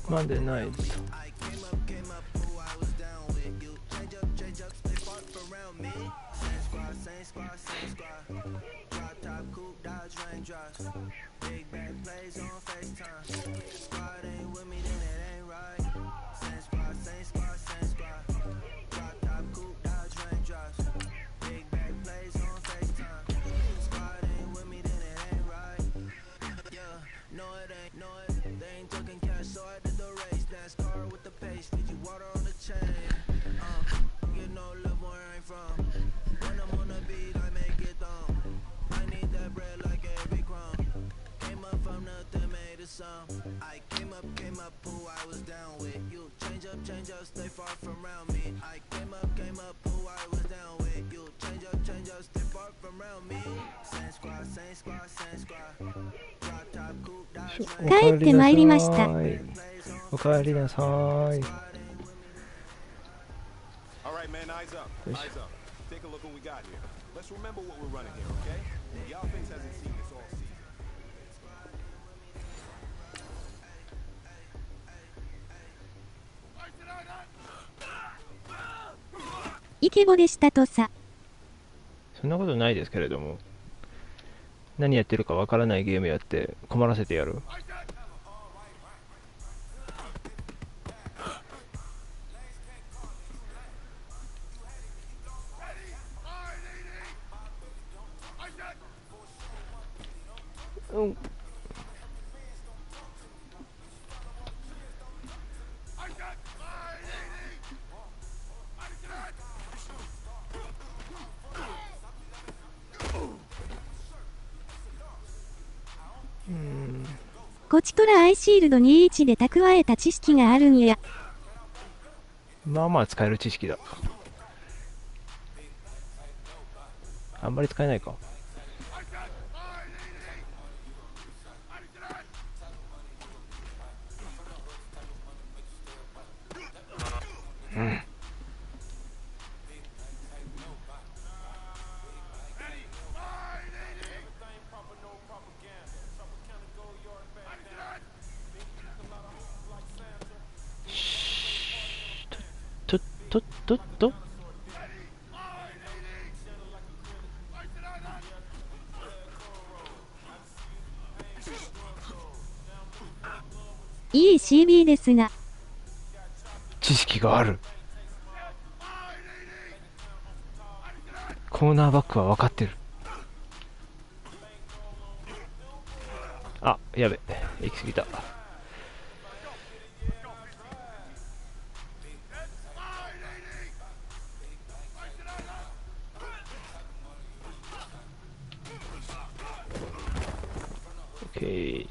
までないです。帰ってまいりました。おかえりなさい。よし。イケボでしたとさ。そんなことないですけれども、何やってるかわからないゲームやって困らせてやる。うん。こちとらアイシールド21で蓄えた知識があるんや。まあまあ使える知識だ。あんまり使えないか。うん。といい CB ですが。知識がある。コーナーバックは分かってる。あ、やべ、行き過ぎた。オッケー。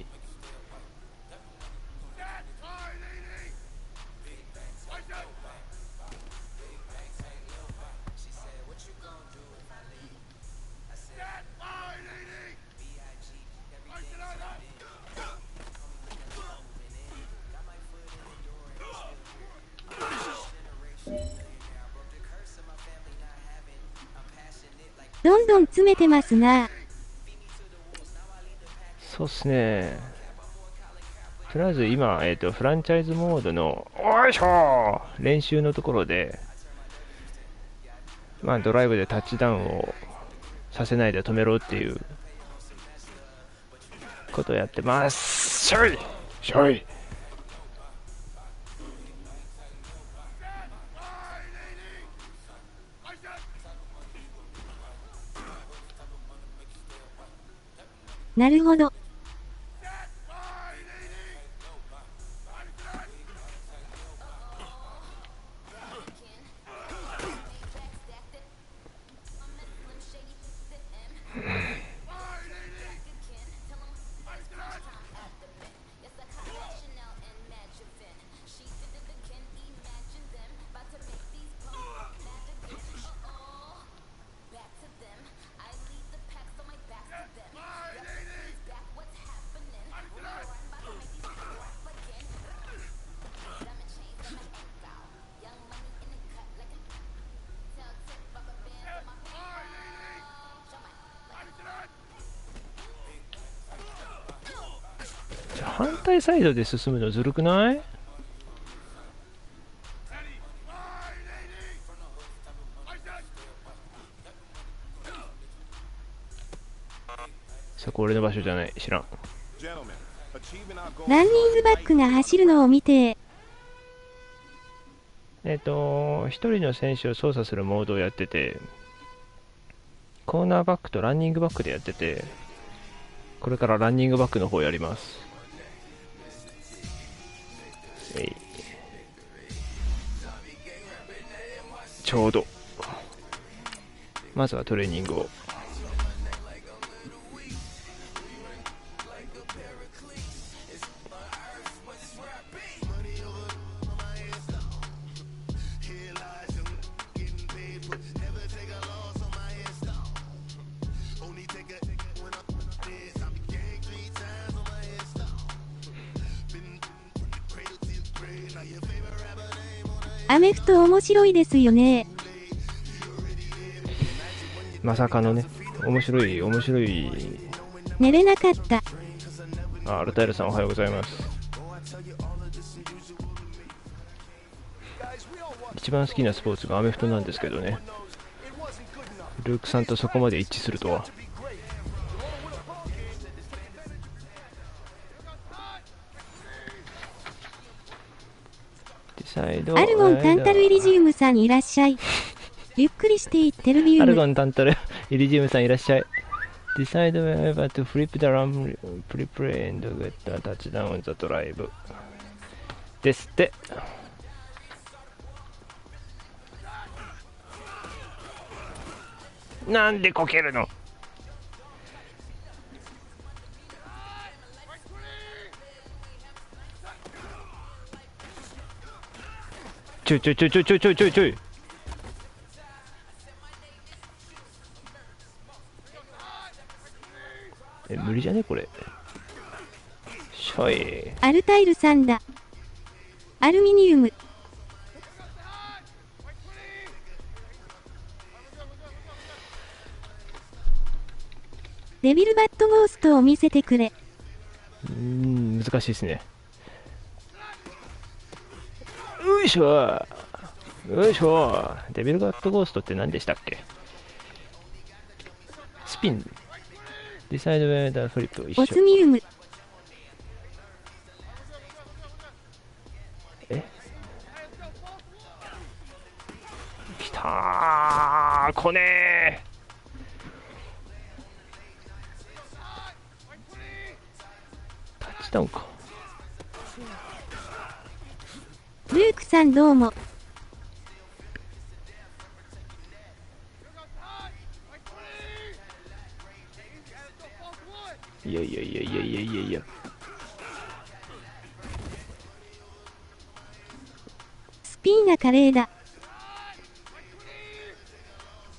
どんどん詰めてますな。そうっすね。とりあえず今、フランチャイズモードの、おいしょー練習のところで、まあドライブでタッチダウンをさせないで止めろっていうことをやってます。しょいしょい。なるほど。反対サイドで進むのずるくない？そこ俺の場所じゃない。知らん。ランニングバックが走るのを見て、一人の選手を操作するモードをやってて、コーナーバックとランニングバックでやってて、これからランニングバックの方やります。ちょうど。まずはトレーニングを。アメフト面白いですよね。まさかのね、面白い。寝れなかった。アルタイルさんおはようございます。一番好きなスポーツがアメフトなんですけどね。ルークさんとそこまで一致するとは。アルゴンタンタルイリジウムさんいらっしゃい。ゆっくりしていってるビューム。アルゴンタンタルイリジウムさんいらっしゃい。Decide whether to flip the run, pre-play and get the touchdown on the drive. ですって。なんでこけるの？ちょい。無理じゃねこれ。しょい。アルタイルさんだ。アルミニウム。デビルバットゴーストを見せてくれ。難しいですね。よいしょ。デビルバットゴーストって何でしたっけ？スピン。ディサイドウェイダーフリップ一緒。オスミウム。きたー、こねー。タッチダウンか。ルークさんどうも。いや。スピンが華麗だ。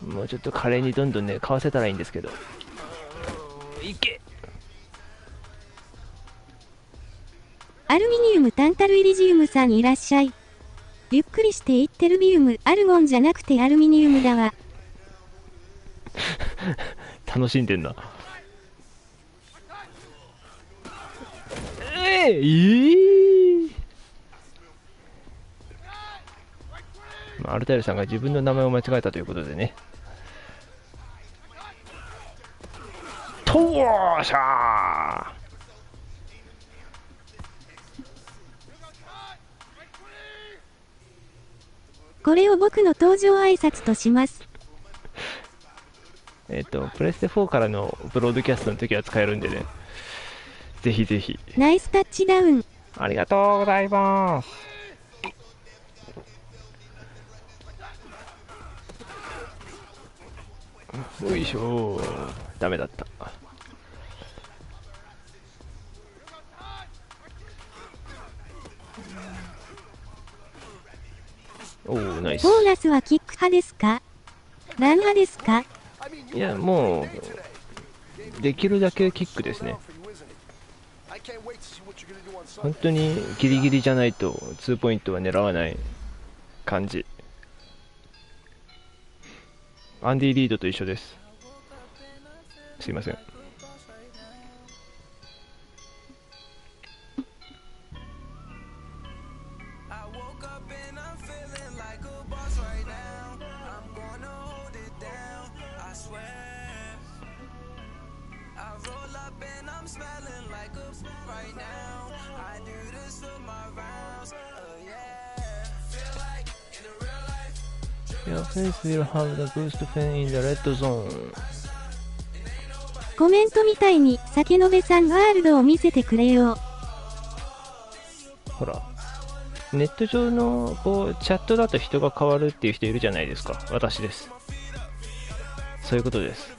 もうちょっと華麗にどんどんね、買わせたらいいんですけど。いけ。アルミニウムタンタルイリジウムさんいらっしゃい。ゆっくりしていってるビウム。アルゴンじゃなくてアルミニウムだわ。楽しんでんな。アルタイルさんが自分の名前を間違えたということでね。とーしゃー。これを僕の登場挨拶とします。プレステ4からのブロードキャストの時は使えるんでね。ぜひぜひ。ナイスタッチダウン。ありがとうございます。よいしょー。ダメだった。おー、ナイス。ボーナスはキック派ですか？ラン派ですか？いや、もう、できるだけキックですね。本当にギリギリじゃないと2ポイントは狙わない感じ。アンディ・リードと一緒です。すいません。Your face will have the boost pen in the red zone. コメントみたいに、酒のべさんワールドを見せてくれよ。ほら。ネット上のこうチャットだと人が変わるっていう人いるじゃないですか。私です。そういうことです。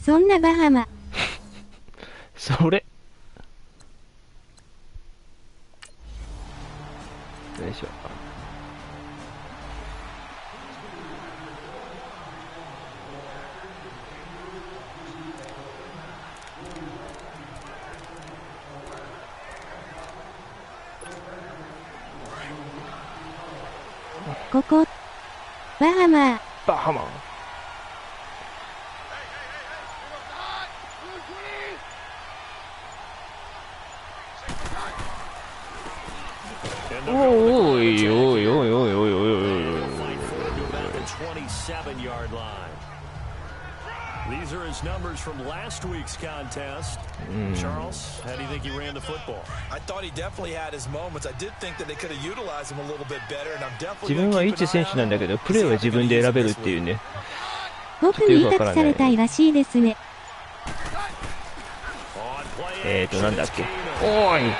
そんなバハマ。それ。よいしょ。ここ。バハマー。バハマー。おいおいおいおいおいおいおいおいおい。These are his numbers from last week's contest. Charles, how do you think he ran the football? I thought he definitely had his moments. I did think that they could have utilized him a little bit better, and I'm 自 definitely 分 going は to 一 keep 選 an 手 eye なんだけど、プレーは自分で選べるっていうね。僕に委託されたいらしいですね。なんだっけ。おーい。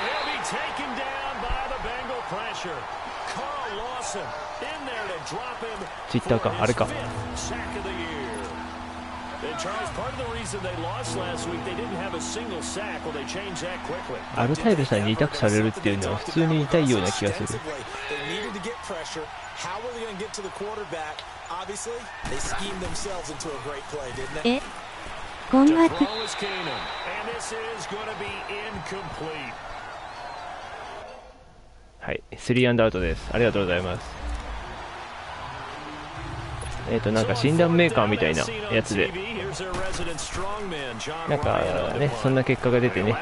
ツイッターか、あれか。アルタイルさんに委託されるっていうのは普通に痛いような気がする。え、困惑。はい、3アンドアウトです。ありがとうございます。なんか診断メーカーみたいなやつで、なんかね、そんな結果が出てね、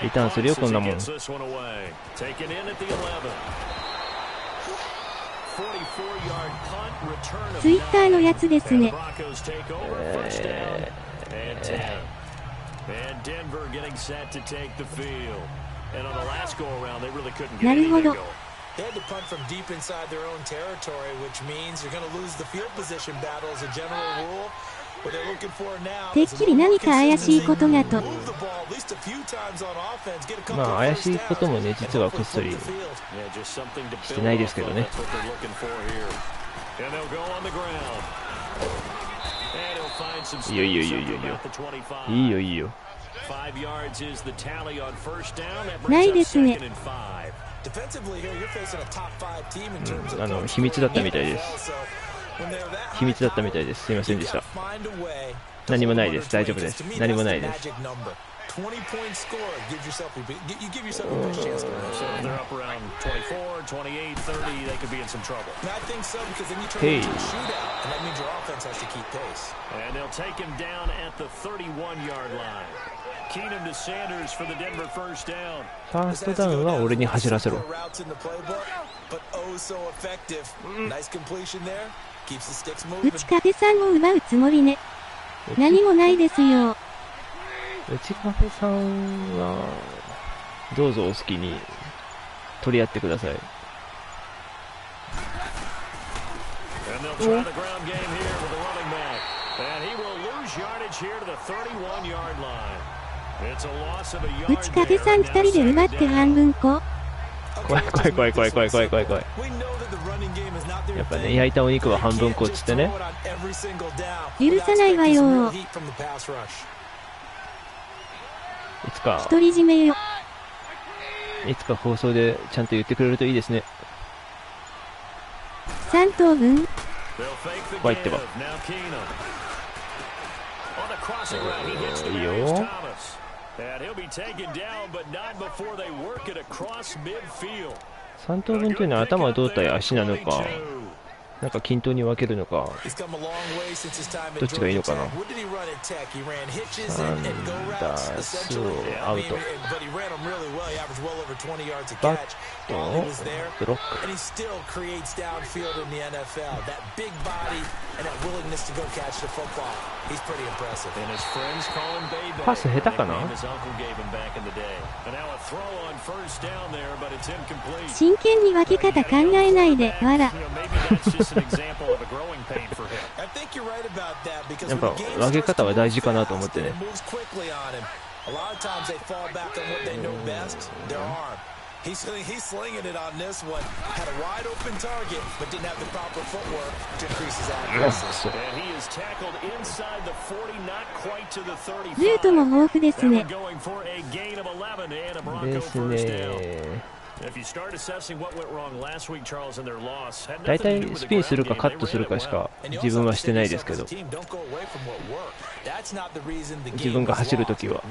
リターンするよ、こんなもん。ツイッターのやつですね。なるほど。They had to punt from deep inside their own territory, which means you're going to lose the field position battle as a general rule. What they're looking for now てっきり何か怪しいことがと。まあ怪しいこともね、実はこっそりしてないですけどね。いいよいいよいいよいいよいいよいいよ。ないですね。秘密だったみたいです。秘密だったみたいです。すいませんでした。何もないです。大丈夫です。何もないです。ヘイ。ファーストダウンは俺に走らせろ。内壁さんを奪うつもりね。何もないですよ。内壁さんはどうぞお好きに取り合ってください。内壁さん2人で奪って半分こ。怖い怖い怖い怖い怖い怖い怖い怖い。やっぱね、焼いたお肉は半分こっつってね。許さないわよ。いつか独り占めよ。いつか放送でちゃんと言ってくれるといいですね。3等分。怖いってば。いいよ。3等分というのは頭、胴体、足なのか。なんか均等に分けるのか、どっちがいいのかな。3打数アウト。バットをブロック。パス下手かな。真剣に分け方考えないで、わら。やっぱ分け方は大事かなと思ってね。He's slinging it on this one. Had a wide open target, but didn't have the proper footwork to increase his accuracy. And he is tackled inside the 40, not quite to the 35. ルートも豊富ですね。 Going for a gain of 11 and a Bronco first down. If you start assessing what went wrong last week, Charles, in their loss, had 大 nothing to do 体 with ス the ピンする ground か game. カ They ットする ran か it し well. か自分はしてないですけど、自分が走るときは。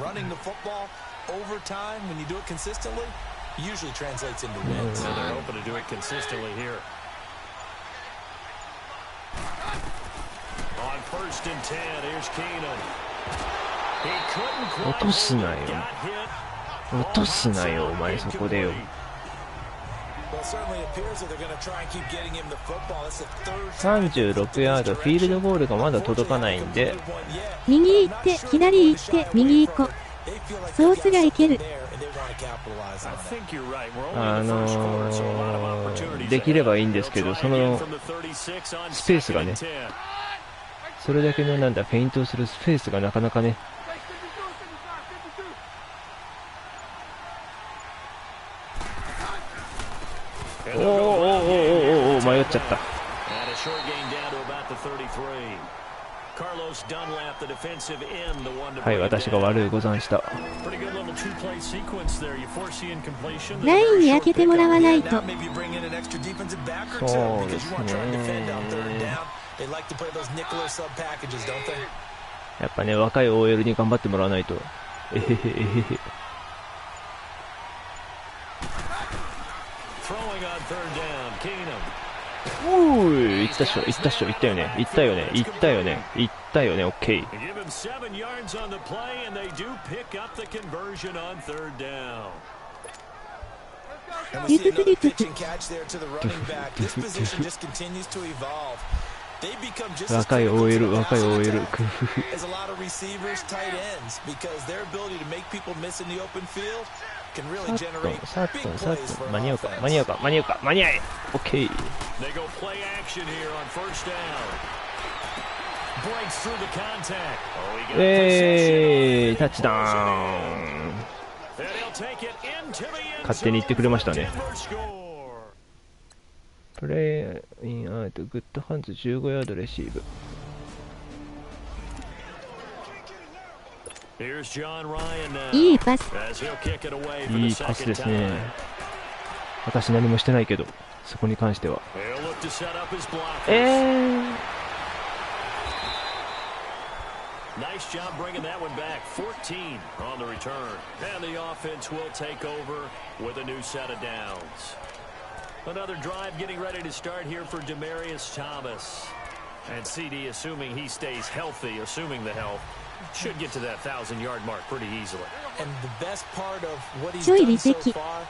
Usually translates into wins. So they're hoping to do it consistently here. On first and 10, here's Keenan. He couldn't quite 落とすなよ。 got hit. 落とすなよ、お前そこでよ。Well, certainly appears that they're going to try and keep getting him the football. That's the third time. 36ヤード、フィールドゴールがまだ届かないんで、右行って、左行って、右行こ。ソースがいける。I think you're right. We're only in the first quarter, so a lot of opportunities できればいいん ahead. ですけど、 They'll そ try and の get from the 36 on スペースがね、 second and 10. それだけのなんだ、フェイントをするスペースがなかなかね。おーおーおーおーおー、迷っちゃった。And a short gain down to about the 33. Carlos Dunlap, the defensive end, the one to はい、 bring it 私が down. 悪いござんした。 Pretty good little two-play sequence there. You foresee incompletion. ラインに開けてもらわないと。 Now maybe bring in an extra defensive back or two そう because で you す want to try and defend on third ね。 down. They like to play those nickel or sub packages, don't they? やっぱね、若い OL に頑張ってもらわないと。えへへえへへ。 Throwing on third down, Keenum. おーい、行ったっしょ、行ったっしょ、行ったよね、行ったよね、行ったよね、行ったよね、オッケー。 They give him 7 yards on the play, and they do pick up the conversion on third down. And we see another pitch and catch there to the running back. This position just continues to evolve. They become just as 若い critical to OL、 the 若い passing OL、 attack クフフ。 as a lot of receivers, tight ends, because their ability to make people miss in the open field can really さっ generate と、さっ big と、さっ plays と、 for 間 an に合うか、 offense. 間に合うか、間に合うか、間に合え。オッケー。 They go play action here on first down. Breaks through the contact. Oh, he got possession. タッチダウン。 And he'll take it into the end 勝手に言ってくれましたね。 Denver score. プレイインアウト、グッドハンズ15ヤードレシーブ。 Here's John Ryan now. いいパス。 As he'll kick it away for い the いパスで second すね。 time. 私何もしてないけど、そこに関しては。 He'll look to set up his blockers. Nice job bringing that one back. 14 on the return. And the offense will take over with a new set of downs. Another drive getting ready to start here for Demaryius Thomas. And CD, assuming he stays healthy, assuming the health, should get to that 1,000-yard mark pretty easily. And the best part of what he's ちょい done 離 so 席。 far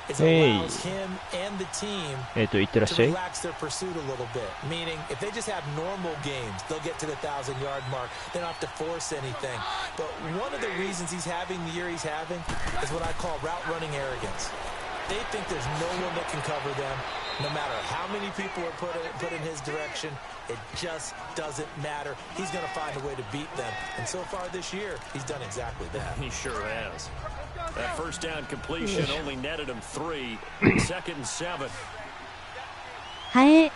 is Hey. allows him and the team いってらっ to しゃい。 relax their pursuit a little bit. Meaning, if they just have normal games, they'll get to the 1,000-yard mark. They don't have to force anything. But one of the reasons he's having the year he's having is what I call route running arrogance. They think there's no one that can cover them. No matter how many people are put in his direction, it just doesn't matter. He's going to find a way to beat them. And so far this year, he's done exactly that. He sure has. That first down completion only netted him 3. Second and 7. はえ。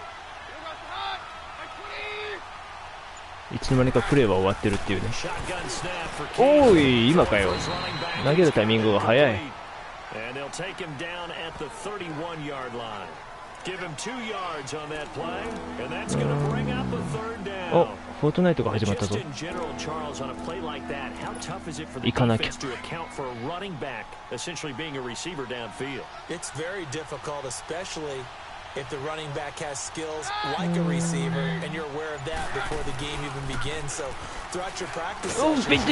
いつの間にかプレーは終わってるっていうね。 Shotgun snap for お Keenum. い、今かよ。 投げるタイミングが早い。 And they'll take him down at the 31-yard line. Give him 2 yards on that play, and that's going to bring up a third お down. フォートナイトが始まった Just ぞ。 in general, Charles, on a play like that, how tough is it for the 行かなきゃ。 defense to account for a running back essentially being a receiver downfield? It's very difficult, especially if the running back has skills like a receiver, and you're aware of that before the game even begins. So throughout your practice sessions, pressure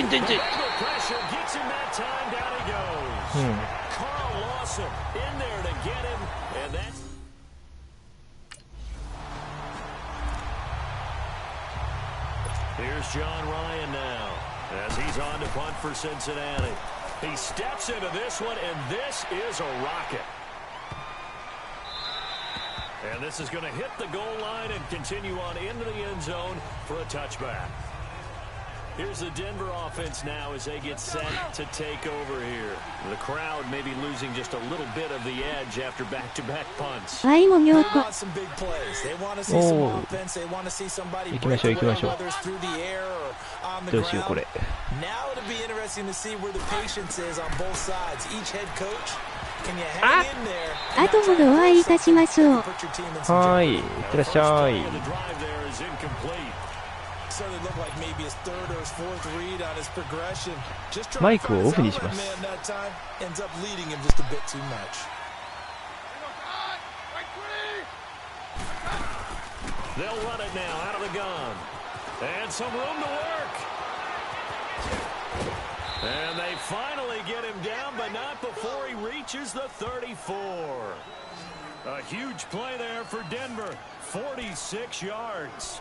gets him that time. Down he goes. Carl Lawson in there to get him, and that's. Here's John Ryan now as he's on to punt for Cincinnati. He steps into this one, and this is a rocket. And this is going to hit the goal line and continue on into the end zone for a touchback. Here's the Denver offense now as they get set to take over here. The crowd may be losing just a little bit of the edge after back-to-back punts. They want some big plays. They want to see some offense. They want to see somebody break away, whether it's through the air or on the ground. Now it'll be interesting to see where the patience is on both sides. Each head coach, can you hang in there? 後ほどお会いいたしましょう。はい、いってらっしゃい。マイクをオフにします。They'll run it now out of the gun. And some room to work. And they finally get him down, but not before he reaches the 34. A huge play there for Denver. 46 yards.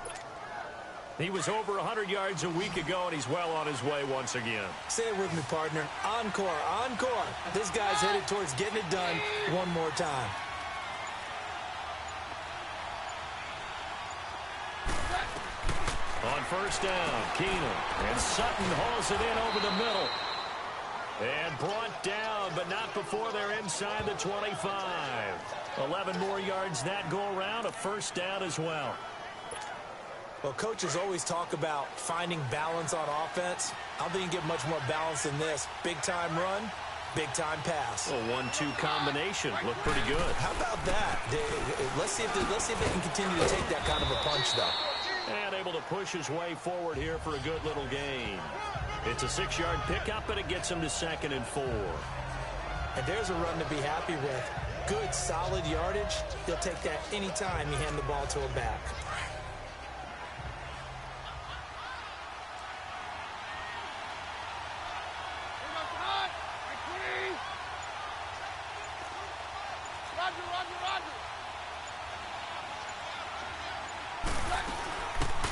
He was over 100 yards a week ago, and he's well on his way once again. Say it with me, partner. Encore, encore. This guy's headed towards getting it done one more time. On first down, Keenum, and Sutton hauls it in over the middle. And brought down, but not before they're inside the 25. 11 more yards that go around, a first down as well. Well, coaches always talk about finding balance on offense. I don't think you get much more balance than this. Big-time run, big-time pass. A 1-2 combination. Look pretty good. How about that? Let's see if they can continue to take that kind of a punch, though. And able to push his way forward here for a good little gain. It's a 6-yard pickup, and it gets him to 2nd and 4. And there's a run to be happy with. Good, solid yardage. They'll take that anytime you hand the ball to a back.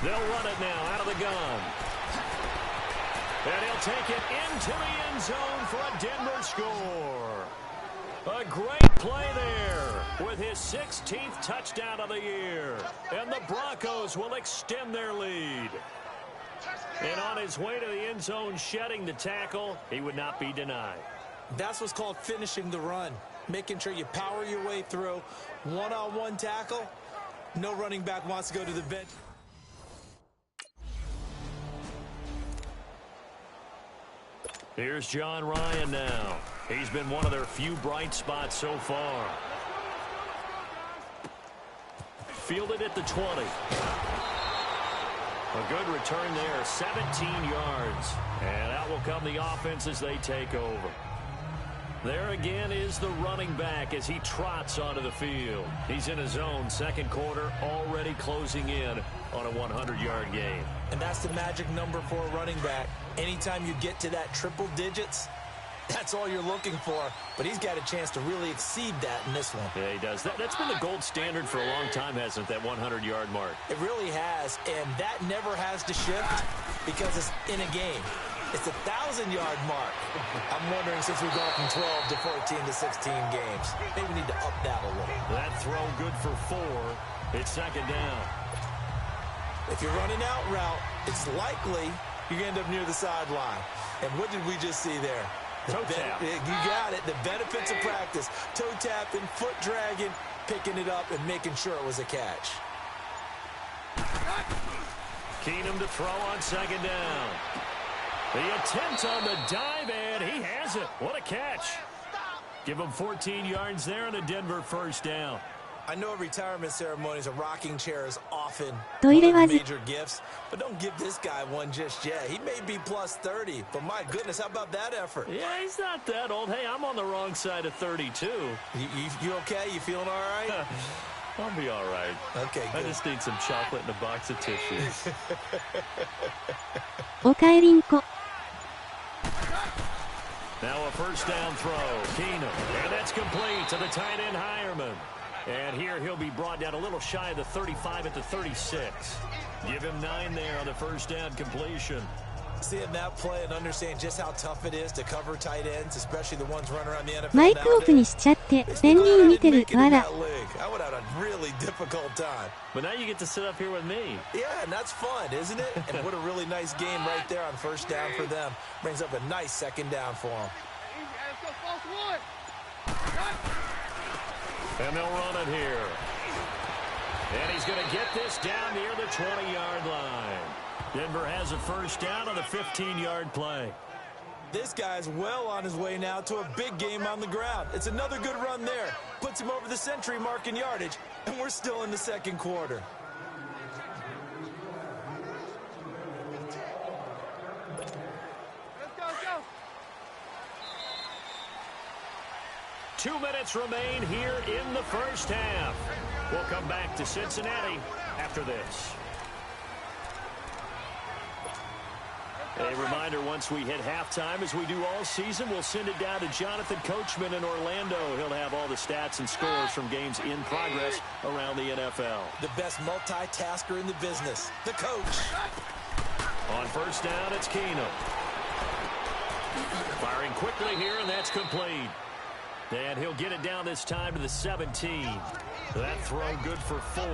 They'll run it now out of the gun. And he'll take it into the end zone for a Denver score. A great play there with his 16th touchdown of the year. And the Broncos will extend their lead. And on his way to the end zone, shedding the tackle, he would not be denied. That's what's called finishing the run. Making sure you power your way through. One-on-one tackle. No running back wants to go to the bench. Here's John Ryan now. He's been one of their few bright spots so far. Fielded at the 20. A good return there, 17 yards. And out will come the offense as they take over. There again is the running back as he trots onto the field. He's in his zone, second quarter, already closing in on a 100-yard gain. And that's the magic number for a running back. Anytime you get to that triple digits, that's all you're looking for. But he's got a chance to really exceed that in this one. Yeah, he does. That's been the gold standard for a long time, hasn't it, that 100-yard mark? It really has, and that never has to shift because it's in a game. It's a 1,000-yard mark. I'm wondering, since we've gone from 12 to 14 to 16 games, maybe we need to up that a little. That throw good for 4. It's second down. If you're running out route, it's likely you're going to end up near the sideline. And what did we just see there? Toe tap. You got it. The benefits of practice. Toe tapping, foot dragging, picking it up, and making sure it was a catch. Keenum to throw on second down. The attempt on the dive, and he has it. What a catch. Give him 14 yards there on a Denver first down. I know at retirement ceremonies, a rocking chair is often one of the major gifts, but don't give this guy one just yet. He may be plus 30, but my goodness, how about that effort? Yeah, he's not that old. Hey, I'm on the wrong side of 32. You okay? You feeling all right? I'll be all right. Okay, I good. just need some chocolate and a box of tissues. おかえりんこ。 Now a first down throw. Keenum. And that's complete to the tight end Hireman. And here he'll be brought down a little shy of the 35 at the 36. Give him 9 there on the first down completion. Seeing that play and understand just how tough it is to cover tight ends, especially the ones running around the NFL マイクオフにしちゃってペンギン見てるわら。 I would have had a really difficult time. But now you get to sit up here with me. Yeah, and that's fun, isn't it? And what a really nice game right there on first down for them. Brings up a nice second down for them. And they'll run it here. And he's going to get this down near the 20-yard line. Denver has a first down on the 15-yard play. This guy's well on his way now to a big game on the ground. It's another good run there. Puts him over the century mark in yardage, and we're still in the second quarter. Let's go. 2 minutes remain here in the first half. We'll come back to Cincinnati after this. A reminder, once we hit halftime, as we do all season, we'll send it down to Jonathan Coachman in Orlando. He'll have all the stats and scores from games in progress around the NFL. The best multitasker in the business, the coach. On first down, it's Keenum. Firing quickly here, and that's complete. And he'll get it down this time to the 17. That throw good for 4.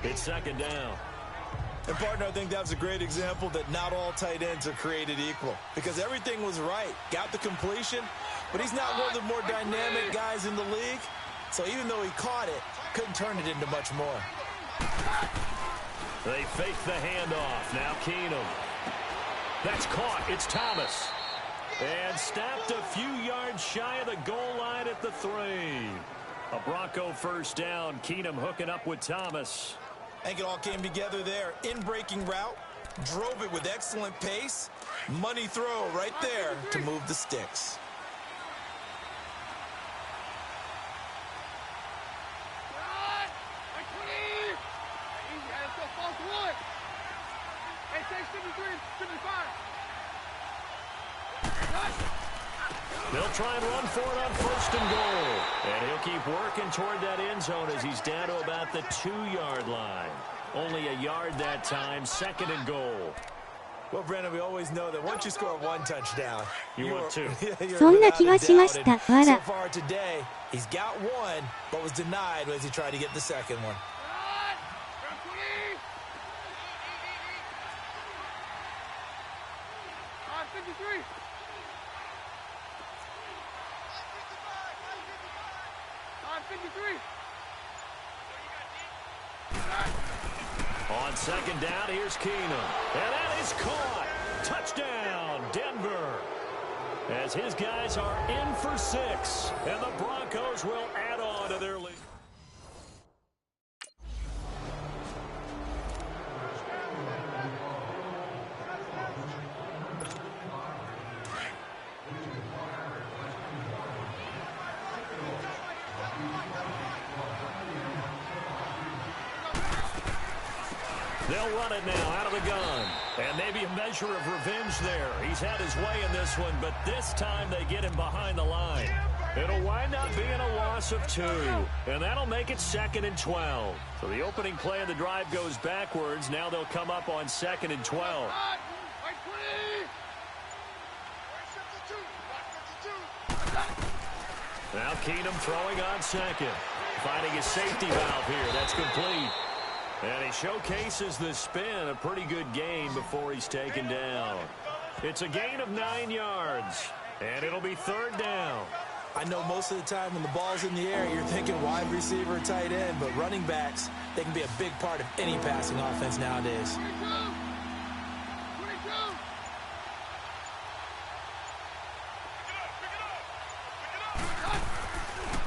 It's second down. And, partner, I think that was a great example that not all tight ends are created equal. Because everything was right. Got the completion, but he's not one of the more dynamic guys in the league. So even though he caught it, couldn't turn it into much more. They fake the handoff. Now Keenum. That's caught. It's Thomas. And stopped a few yards shy of the goal line at the 3. A Bronco first down. Keenum hooking up with Thomas. I think it all came together there. In-breaking route, drove it with excellent pace. Money throw right there to move the sticks. They'll try and run for it on first and goal. And he'll keep working toward that end zone as he's down to about the 2-yard line. Only a yard that time, second and goal. Well, Brandon, we always know that once you score 1 touchdown, you want 2. そんな気はしましたわら。 So far today, he's got 1, but was denied as he tried to get the second one. On second down, here's Keenum. And that is caught. Touchdown, Denver. As his guys are in for 6. And the Broncos will add on to their lead. They'll run it now out of the gun. And maybe a measure of revenge there. He's had his way in this one, but this time they get him behind the line. It'll wind up being a loss of 2. And that'll make it second and 12. So the opening play of the drive goes backwards. Now they'll come up on second and 12. Now Keenum throwing on second. Finding his safety valve here. That's complete. And he showcases the spin, a pretty good gain before he's taken down. It's a gain of 9 yards, and it'll be third down. I know most of the time when the ball's in the air, you're thinking wide receiver, tight end, but running backs, they can be a big part of any passing offense nowadays.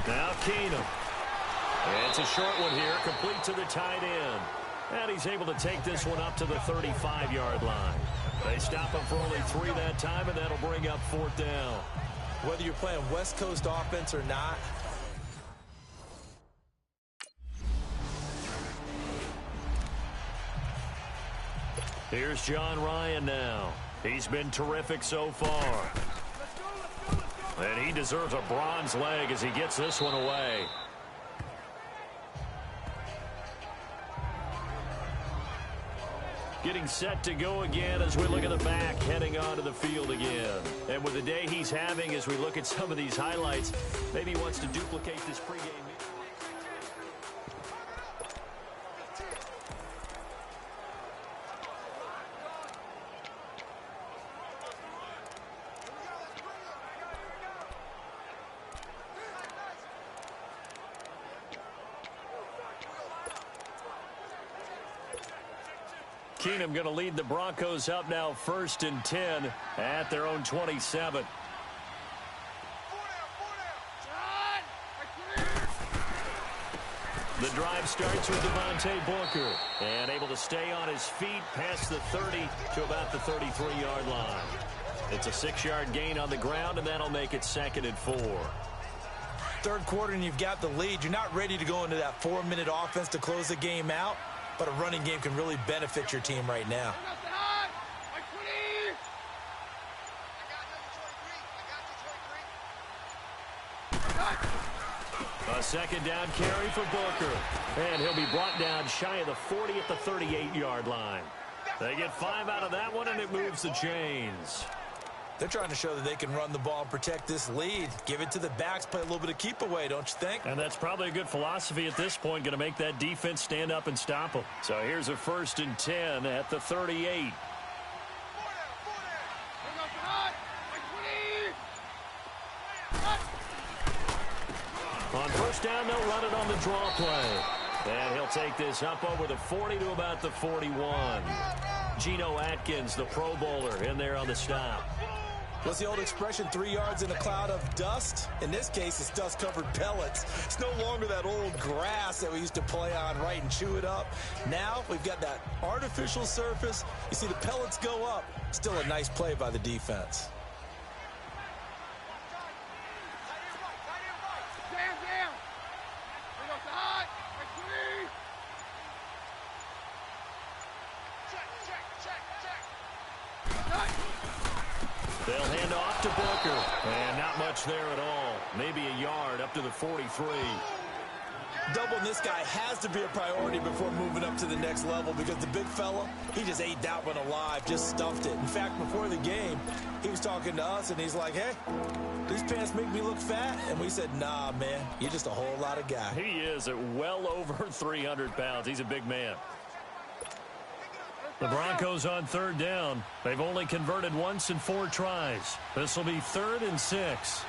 Now Keenum. And it's a short one here, complete to the tight end. And he's able to take this one up to the 35-yard line. They stop him for only 3 that time, and that'll bring up fourth down. Whether you're playing West Coast offense or not, Here's John Ryan now. He's been terrific so far. And he deserves a bronze leg as he gets this one away. Getting set to go again as we look at the back, heading onto the field again. And with the day he's having, as we look at some of these highlights, maybe he wants to duplicate this pregame. Keenum going to lead the Broncos up now 1st and 10 at their own 27. The drive starts with Devontae Booker and able to stay on his feet past the 30 to about the 33-yard line. It's a 6-yard gain on the ground, and that'll make it 2nd and 4. Third quarter and you've got the lead. You're not ready to go into that 4-minute offense to close the game out. But a running game can really benefit your team right now. A 2nd down carry for Booker. And he'll be brought down shy of the 40 at the 38-yard line. They get 5 out of that one, and it moves the chains. They're trying to show that they can run the ball and protect this lead. Give it to the backs, play a little bit of keep away, don't you think? And that's probably a good philosophy at this point, going to make that defense stand up and stop them. So here's a 1st and 10 at the 38. On 1st down, they'll run it on the draw play. And he'll take this up over the 40 to about the 41. Geno Atkins, the Pro Bowler, in there on the stop. What's the old expression, 3 yards in a cloud of dust? In this case, it's dust-covered pellets. It's no longer that old grass that we used to play on, right, and chew it up. Now we've got that artificial surface. You see the pellets go up. Still a nice play by the defense. They'll hand off to Booker. And not much there at all. Maybe a yard up to the 43. Doubling this guy has to be a priority before moving up to the next level because the big fella, he just ate that one alive, just stuffed it. In fact, before the game, he was talking to us, and he's like, hey, these pants make me look fat. And we said, nah, man, you're just a whole lot of guy. He is at well over 300 pounds. He's a big man. The Broncos on 3rd down. They've only converted once in 4 tries. This will be 3rd and 6.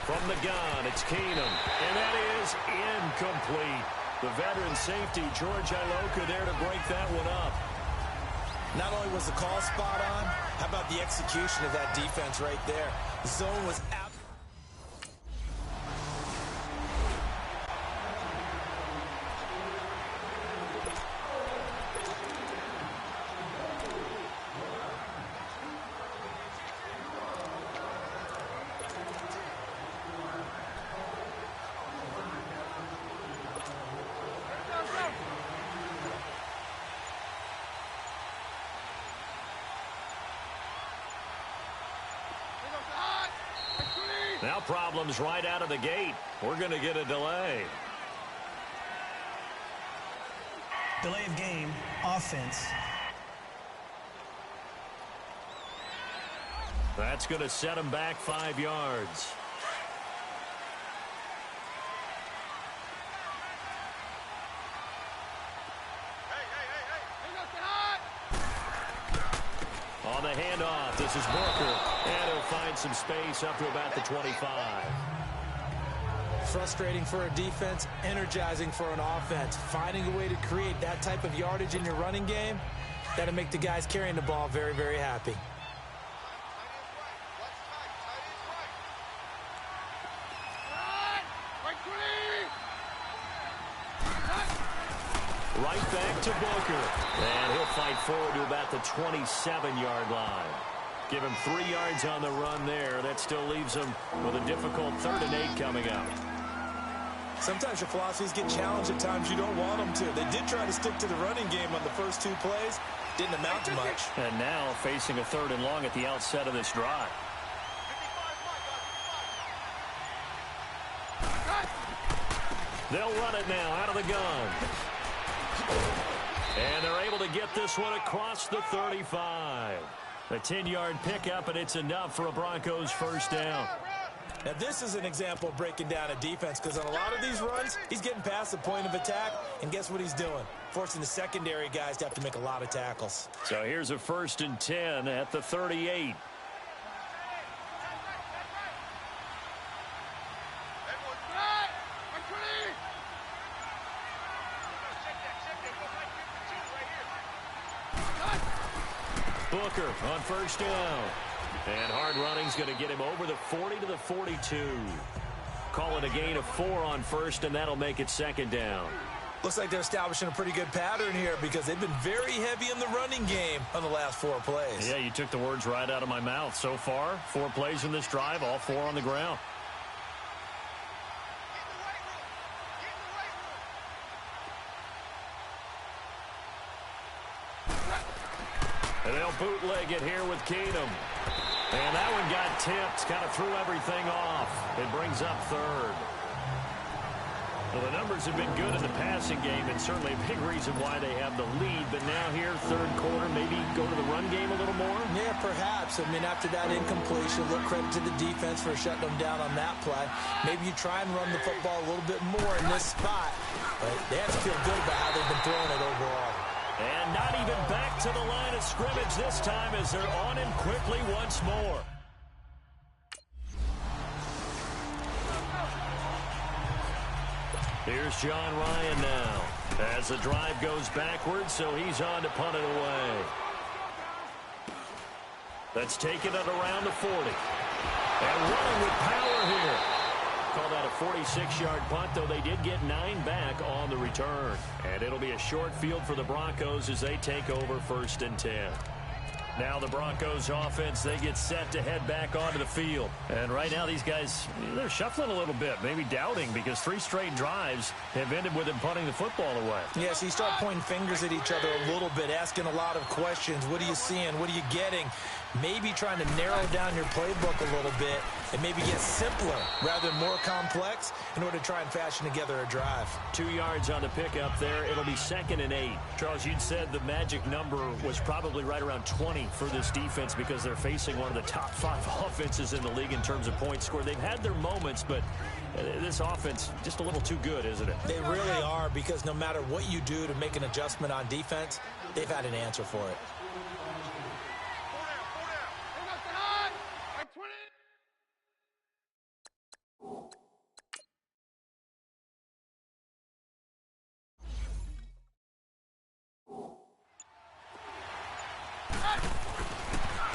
From the gun, it's Keenum. And that is incomplete. The veteran safety, George Iloka, there to break that one up. Not only was the call spot on, how about the execution of that defense right there? The zone was out. Now problems right out of the gate. We're going to get a delay. Delay of game, offense. That's going to set him back 5 yards. On the handoff, this is Booker. And he'll find some space up to about the 25. Frustrating for a defense, energizing for an offense. Finding a way to create that type of yardage in your running game, that'll make the guys carrying the ball very, very happy. Right back to Booker. And he'll fight forward to about the 27-yard line. Give him 3 yards on the run there. That still leaves him with a difficult 3rd and 8 coming up. Sometimes your philosophies get challenged at times you don't want them to. They did try to stick to the running game on the first 2 plays. Didn't amount to much. And now facing a 3rd and long at the outset of this drive. They'll run it now out of the gun. And they're able to get this one across the 35. A 10-yard pickup, and it's enough for a Broncos first down. Now, this is an example of breaking down a defense, because on a lot of these runs, he's getting past the point of attack, and guess what he's doing? Forcing the secondary guys to have to make a lot of tackles. So here's a 1st and 10 at the 38. Booker on first down. And hard running's going to get him over the 40 to the 42. Call it a gain of 4 on first, and that'll make it 2nd down. Looks like they're establishing a pretty good pattern here because they've been very heavy in the running game on the last 4 plays. Yeah, you took the words right out of my mouth. So far, 4 plays in this drive, all 4 on the ground. And they'll bootleg it here with Keenum. And that one got tipped, kind of threw everything off. It brings up 3rd. Well, the numbers have been good in the passing game, and certainly a big reason why they have the lead. But now here, 3rd quarter, maybe go to the run game a little more? Yeah, perhaps. I mean, after that incompletion, a little credit to the defense for shutting them down on that play. Maybe you try and run the football a little bit more in this spot. But they have to feel good about how they've been throwing it overall. And not even back to the line of scrimmage this time as they're on him quickly once more. Here's John Ryan now as the drive goes backwards, so he's on to punt it away. That's taken it around the 40. And running with power here. Call that a 46-yard punt, though they did get 9 back on the return. And it'll be a short field for the Broncos as they take over 1st and 10. Now the Broncos offense, they get set to head back onto the field. And right now these guys, they're shuffling a little bit, maybe doubting, because 3 straight drives have ended with them punting the football away. Yeah, so you start pointing fingers at each other a little bit, asking a lot of questions. What are you seeing? What are you getting? Maybe trying to narrow down your playbook a little bit and maybe get simpler rather than more complex in order to try and fashion together a drive. 2 yards on the pickup there. It'll be 2nd and 8. Charles, you'd said the magic number was probably right around 20 for this defense because they're facing one of the top 5 offenses in the league in terms of points scored. They've had their moments, but this offense just a little too good, isn't it? They really are, because no matter what you do to make an adjustment on defense, they've had an answer for it.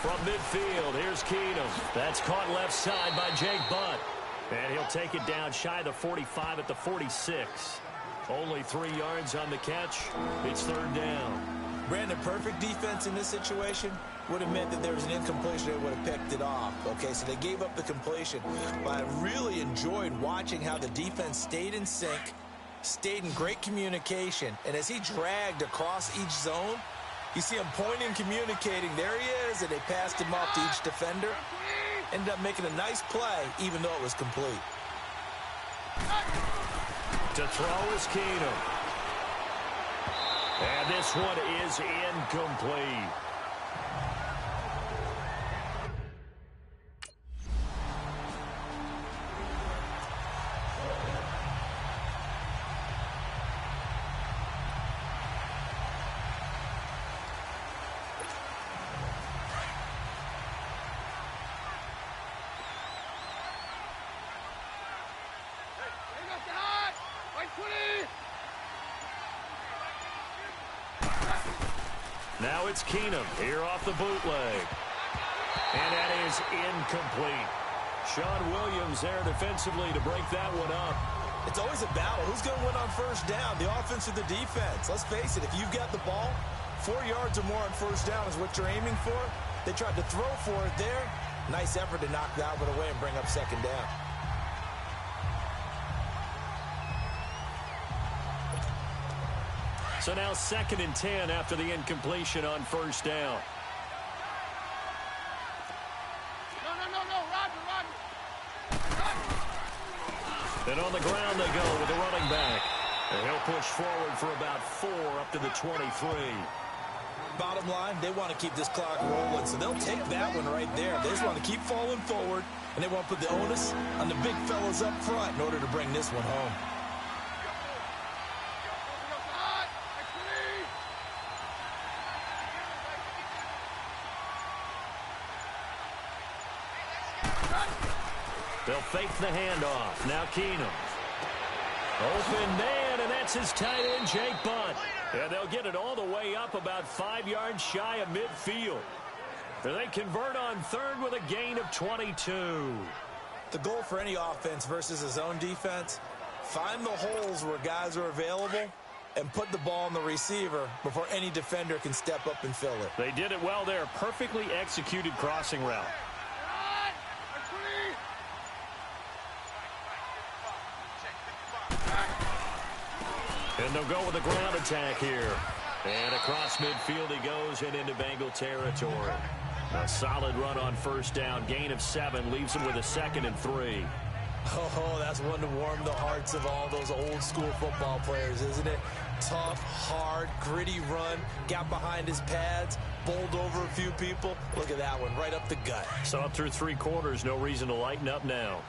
From midfield, here's Keenum. That's caught left side by Jake Butt. And he'll take it down shy of the 45 at the 46. Only 3 yards on the catch. It's 3rd down. Brandon, perfect defense in this situation would have meant that there was an incompletion. They would have picked it off. Okay, so they gave up the completion. But I really enjoyed watching how the defense stayed in sync, stayed in great communication. And as he dragged across each zone, you see him pointing, communicating. There he is, and they passed him off to each defender. Ended up making a nice play, even though it was complete. To throw is Keenum. And this one is incomplete. Now it's Keenum here off the bootleg. And that is incomplete. Sean Williams there defensively to break that one up. It's always a battle. Who's going to win on first down, the offense or the defense? Let's face it, if you've got the ball, 4 yards or more on first down is what you're aiming for. They tried to throw for it there. Nice effort to knock that one away and bring up 2nd down. So now 2nd and 10 after the incompletion on 1st down. And on the ground they go with the running back. And he'll push forward for about 4 up to the 23. Bottom line, they want to keep this clock rolling, so they'll take that one right there. They just want to keep falling forward, and they want to put the onus on the big fellas up front in order to bring this one home. They'll fake the handoff. Now Keenum. Open man, and that's his tight end, Jake Butt. And they'll get it all the way up about 5 yards shy of midfield. And they convert on 3rd with a gain of 22. The goal for any offense versus his own defense, find the holes where guys are available and put the ball on the receiver before any defender can step up and fill it. They did it well there. Perfectly executed crossing route. And they'll go with a ground attack here. And across midfield he goes and into Bengal territory. A solid run on 1st down. Gain of 7 leaves him with a 2nd and 3. Oh, that's one to warm the hearts of all those old school football players, isn't it? Tough, hard, gritty run. Got behind his pads, bowled over a few people. Look at that one, right up the gut. Saw it through 3 quarters. No reason to lighten up now.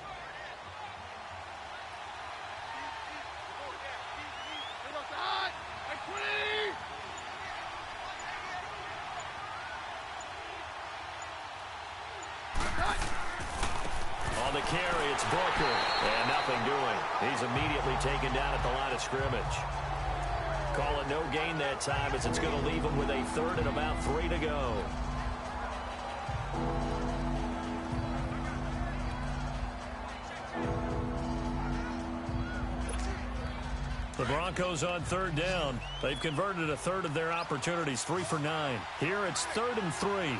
On the carry, it's Booker. And nothing doing. He's immediately taken down at the line of scrimmage. Call it no gain that time as it's going to leave him with a 3rd and about 3 to go. The Broncos on 3rd down. They've converted a 1/3 of their opportunities, 3 for 9. Here it's 3rd and 3.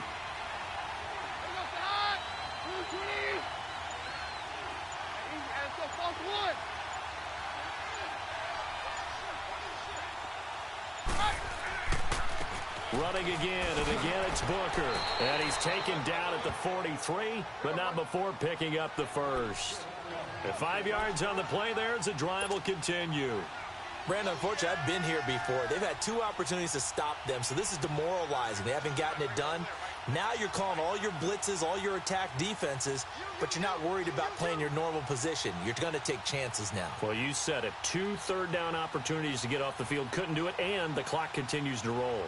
Running again, and again it's Booker. And he's taken down at the 43, but not before picking up the 1st. At 5 yards on the play there, as the drive will continue. Brandon, unfortunately, I've been here before. They've had 2 opportunities to stop them, so this is demoralizing. They haven't gotten it done. Now you're calling all your blitzes, all your attack defenses, but you're not worried about playing your normal position. You're going to take chances now. Well, you said it. 2 3rd down opportunities to get off the field. Couldn't do it, and the clock continues to roll.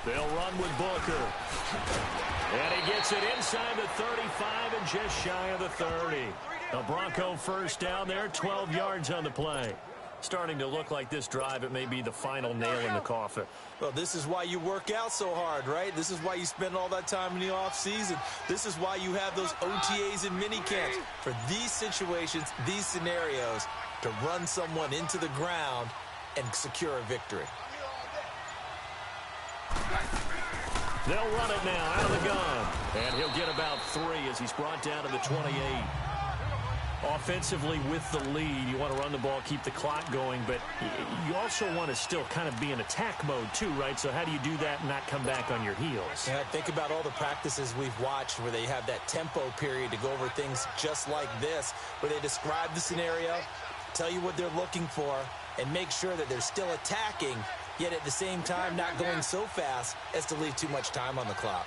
They'll run with Booker. And he gets it inside the 35 and just shy of the 30. A Bronco 1st down there, 12 yards on the play. Starting to look like this drive, it may be the final nail in the coffin. Well, this is why you work out so hard, right? This is why you spend all that time in the offseason. This is why you have those OTAs and mini camps. For these situations, these scenarios, to run someone into the ground and secure a victory. They'll run it now out of the gun. And he'll get about 3 as he's brought down to the 28. Offensively with the lead, you want to run the ball, keep the clock going, but you also want to still kind of be in attack mode too, right? So how do you do that and not come back on your heels? Yeah, think about all the practices we've watched where they have that tempo period to go over things just like this, where they describe the scenario, tell you what they're looking for, and make sure that they're still attacking, yet at the same time not going so fast as to leave too much time on the clock.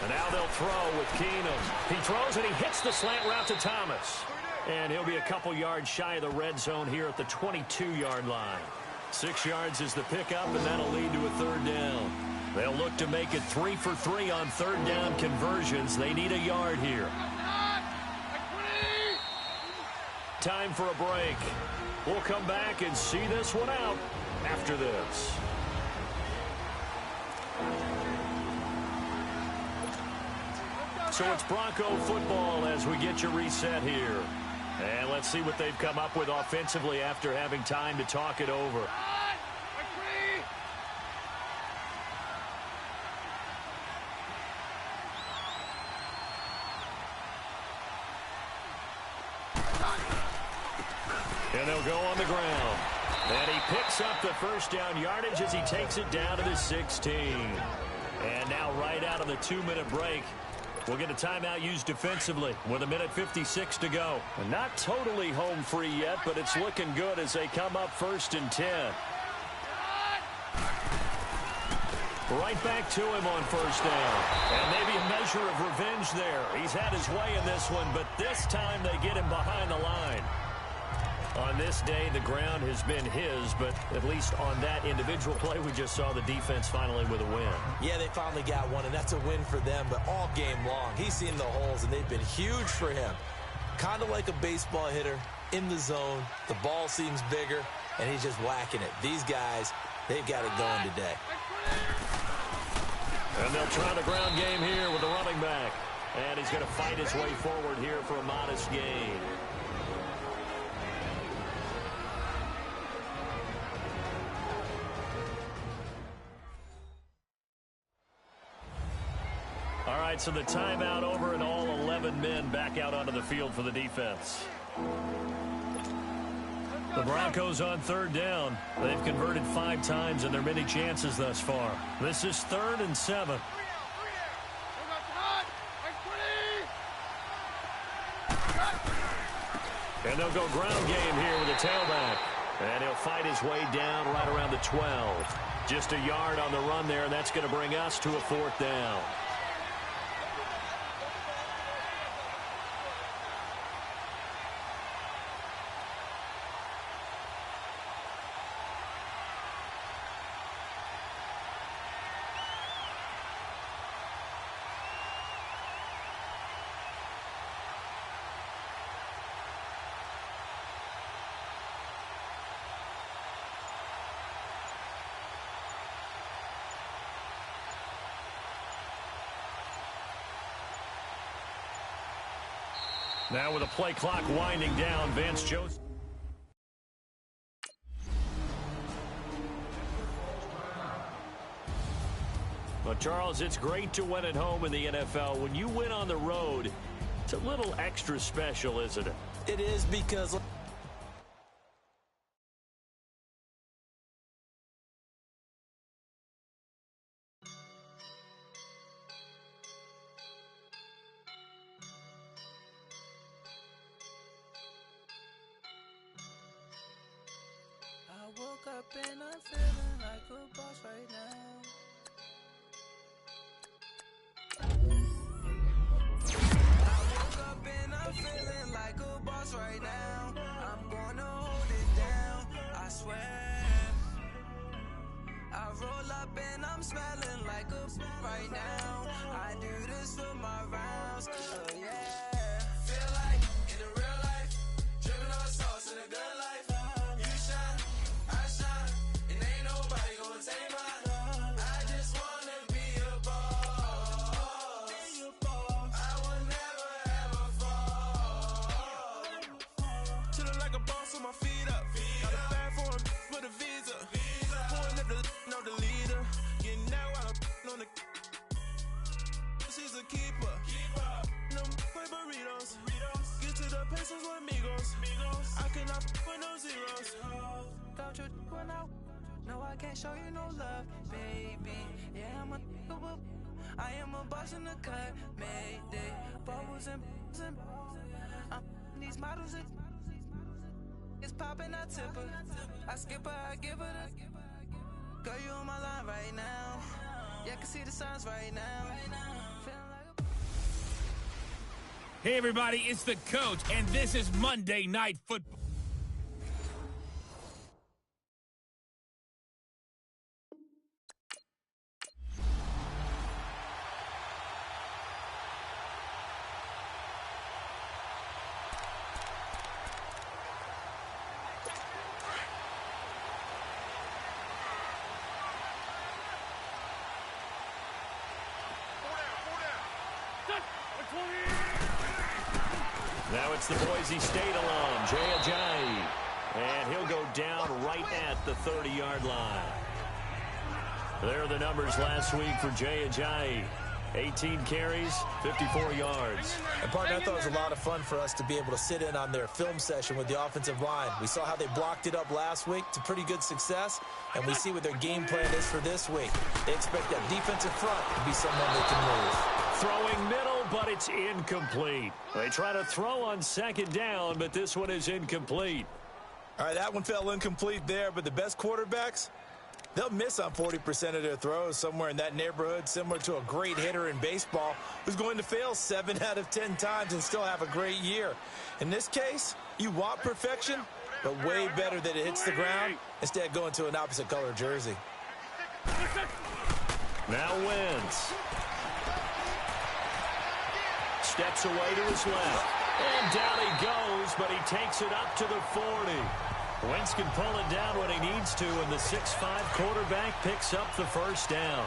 And now they'll throw with Keenum. He throws and he hits the slant route to Thomas. And he'll be a couple yards shy of the red zone here at the 22-yard line. 6 yards is the pickup, and that'll lead to a 3rd down. They'll look to make it 3 for 3 on 3rd down conversions. They need a yard here. Time for a break. We'll come back and see this one out after this. So it's Bronco football as we get your reset here. And let's see what they've come up with offensively after having time to talk it over. And they'll go on the ground. And he picks up the first down yardage as he takes it down to the 16. And now right out of the 2-minute break, we'll get a timeout used defensively with 1:56 to go. And not totally home free yet, but it's looking good as they come up 1st and 10. Right back to him on 1st down. And maybe a measure of revenge there. He's had his way in this one, but this time they get him behind the line. On this day, the ground has been his, but at least on that individual play, we just saw the defense finally with a win. Yeah, they finally got one, and that's a win for them, but all game long, he's seen the holes, and they've been huge for him. Kind of like a baseball hitter in the zone. The ball seems bigger, and he's just whacking it. These guys, they've got it going today. And they'll try the ground game here with the running back. And he's going to fight his way forward here for a modest gain. All right, so the timeout over and all 11 men back out onto the field for the defense. The Broncos on 3rd down. They've converted 5 times in their many chances thus far. This is 3rd and 7. And they'll go ground game here with a tailback. And he'll fight his way down right around the 12. Just a yard on the run there, and that's going to bring us to a 4th down. Now with a play clock winding down, Vance Joseph. But Charles, it's great to win at home in the NFL. When you win on the road, it's a little extra special, isn't it? It is because... I woke up and I'm feeling like a boss right now. I woke up and I'm feeling like a boss right now. I'm gonna hold it down, I swear. I roll up and I'm smelling like a right now. I do this for my rounds, oh yeah. Feel like in the real life, dripping on sauce in a good life. You shine, I shine, and ain't nobody gonna take mine. I just wanna be a boss. I will never ever fall. Chillin' like a boss with my feet up. Got a bag for him with a visa. Pulling up the know the leader. You know I don't on the. She's a keeper. No play burritos. Get to the pesos with amigos. I cannot with no zeros. Don't you run out? No, I can't show you no love, baby. Yeah, I am a boss in the cut. Mayday. Bubbles and these models it's popping, I tip her. I skip her, I give her the. Girl, you on my line right now. Yeah, I can see the signs right now. Feeling like Hey everybody, it's the coach, and this is Monday Night Football. Now it's the Boise State alum, Jay Ajayi. And he'll go down right at the 30-yard line. There are the numbers last week for Jay Ajayi. 18 carries, 54 yards. And, partner, I thought it was a lot of fun for us to be able to sit in on their film session with the offensive line. We saw how they blocked it up last week to pretty good success, and we see what their game plan is for this week. They expect that defensive front to be someone they can move. Throwing middle, but it's incomplete. They try to throw on second down, but this one is incomplete. All right, that one fell incomplete there, but the best quarterbacks, they'll miss on 40% of their throws, somewhere in that neighborhood, similar to a great hitter in baseball who's going to fail 7 out of 10 times and still have a great year. In this case, you want perfection, but way better that it hits the ground instead of going to an opposite color jersey. Now Wentz. Steps away to his left. And down he goes, but he takes it up to the 40. Wentz can pull it down when he needs to, and the 6'5 quarterback picks up the first down.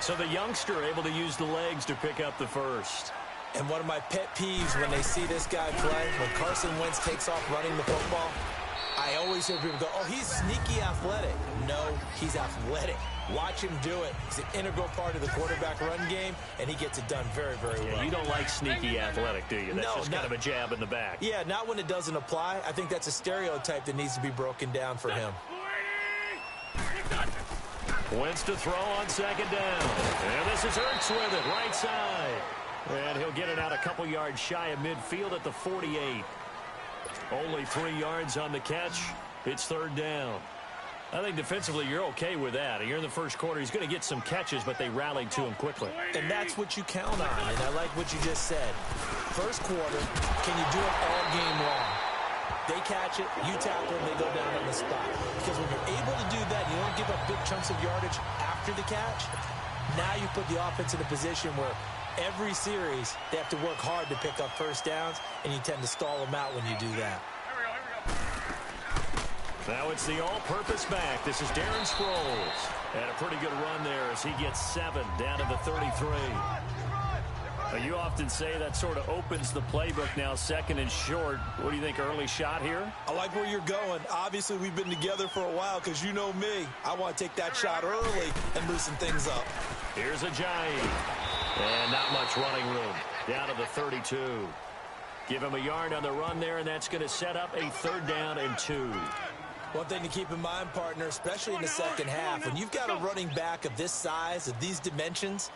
So the youngster able to use the legs to pick up the first. And one of my pet peeves when they see this guy play, when Carson Wentz takes off running the football, I always hear people go, oh, he's sneaky athletic. No, he's athletic. Watch him do it. He's an integral part of the quarterback run game, and he gets it done very, very well. You don't like sneaky athletic, do you? That's just kind of a jab in the back. Yeah, not when it doesn't apply. I think that's a stereotype that needs to be broken down for him. Wentz to throw on second down. And this is Ertz with it, right side. And he'll get it out a couple yards shy of midfield at the 48. Only 3 yards on the catch. It's third down. I think defensively you're okay with that. You're in the first quarter. He's going to get some catches, but they rallied to him quickly. And that's what you count on, and I like what you just said. First quarter, can you do it all game long? They catch it, you tackle, and they go down on the spot. Because when you're able to do that, you don't give up big chunks of yardage after the catch. Now you put the offense in a position where every series they have to work hard to pick up first downs, and you tend to stall them out when you do that. Now it's the all-purpose back. This is Darren Sproles. And a pretty good run there as he gets 7 down to the 33. Now, you often say that sort of opens the playbook now, second and short. What do you think, early shot here? I like where you're going. Obviously, we've been together for a while because you know me. I want to take that shot early and loosen things up. Here's Ajayi. And not much running room. Down to the 32. Give him a yard on the run there, and that's going to set up a third down and 2. One thing to keep in mind, partner, especially in the second half, when you've got a running back of this size, of these dimensions,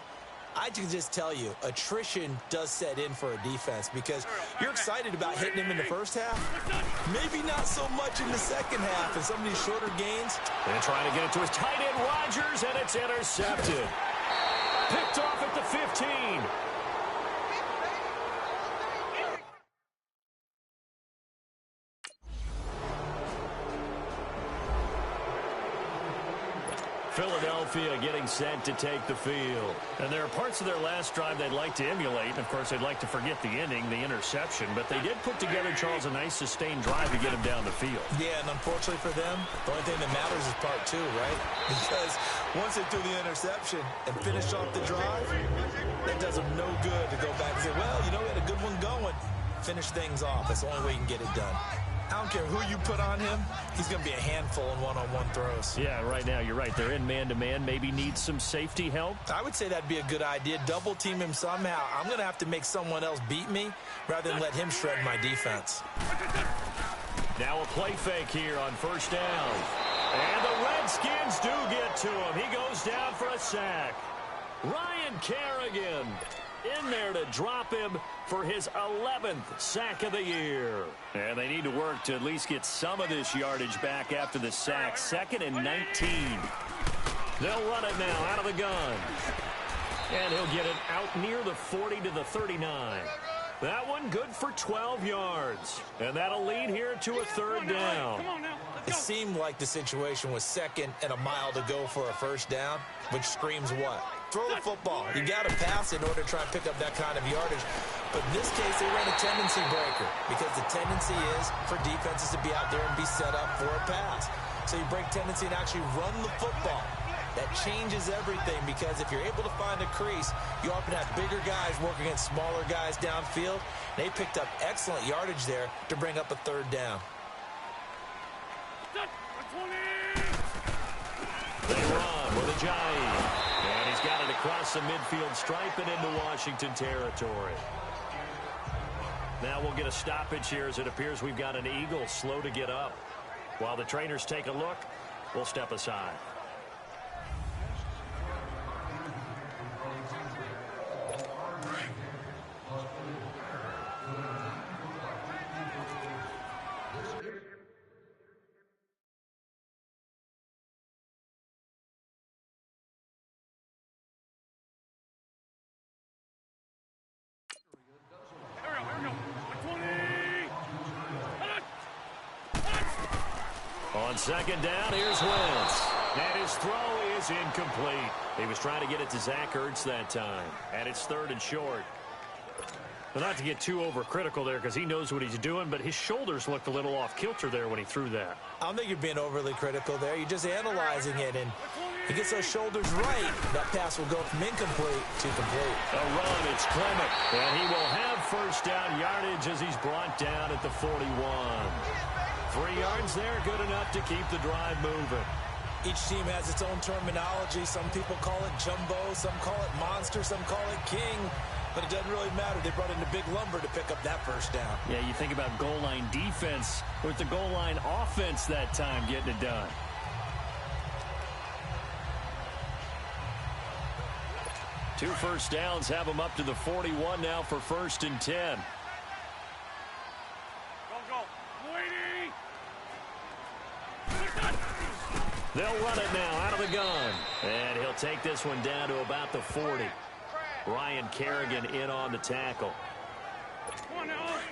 I can just tell you, attrition does set in for a defense because you're excited about hitting him in the first half. Maybe not so much in the second half in some of these shorter gains. And trying to get it to his tight end, Rodgers, and it's intercepted. Picked off at the 15. Philadelphia getting set to take the field. And there are parts of their last drive they'd like to emulate. And, of course, they'd like to forget the ending, the interception. But they did put together, Charles, a nice sustained drive to get him down the field. Yeah, and unfortunately for them, the only thing that matters is part 2, right? Because once they do the interception and finish off the drive, that does them no good to go back and say, well, you know, we had a good one going. Finish things off. That's the only way you can get it done. I don't care who you put on him. He's going to be a handful in one-on-one throws. Yeah, right now, you're right. They're in man-to-man. Maybe needs some safety help. I would say that'd be a good idea. Double team him somehow. I'm going to have to make someone else beat me rather than let him shred my defense. Now a play fake here on first down. And the Redskins do get to him. He goes down for a sack. Ryan Kerrigan in there to drop him for his 11th sack of the year. And they need to work to at least get some of this yardage back after the sack. 2nd and 19. They'll run it now out of the gun. And he'll get it out near the 40 to the 39. That one good for 12 yards. And that'll lead here to a third down. It seemed like the situation was 2nd and a mile to go for a first down, which screams what? Throw the football. You got to pass in order to try and pick up that kind of yardage. But in this case, they ran a tendency breaker because the tendency is for defenses to be out there and be set up for a pass. So you break tendency and actually run the football. That changes everything because if you're able to find a crease, you often have bigger guys working against smaller guys downfield. They picked up excellent yardage there to bring up a third down. They run with Ajayi. And he's got it across the midfield stripe and into Washington territory. Now we'll get a stoppage here as it appears we've got an Eagle slow to get up. While the trainers take a look, we'll step aside. On second down, here's Wentz. And his throw is incomplete. He was trying to get it to Zach Ertz that time. And it's third and short. Well, not to get too overcritical there because he knows what he's doing, but his shoulders looked a little off kilter there when he threw that. I don't think you're being overly critical there. You're just analyzing it, and he gets those shoulders right. That pass will go from incomplete to complete. A run, it's Clement. And he will have first down yardage as he's brought down at the 41. 3 yards there, good enough to keep the drive moving. Each team has its own terminology. Some people call it jumbo, some call it monster, some call it king. But it doesn't really matter. They brought in the big lumber to pick up that first down. Yeah, you think about goal line defense with the goal line offense that time getting it done. Two first downs have them up to the 41 now for 1st and 10. They'll run it now out of the gun. And he'll take this one down to about the 40. Ryan Kerrigan in on the tackle.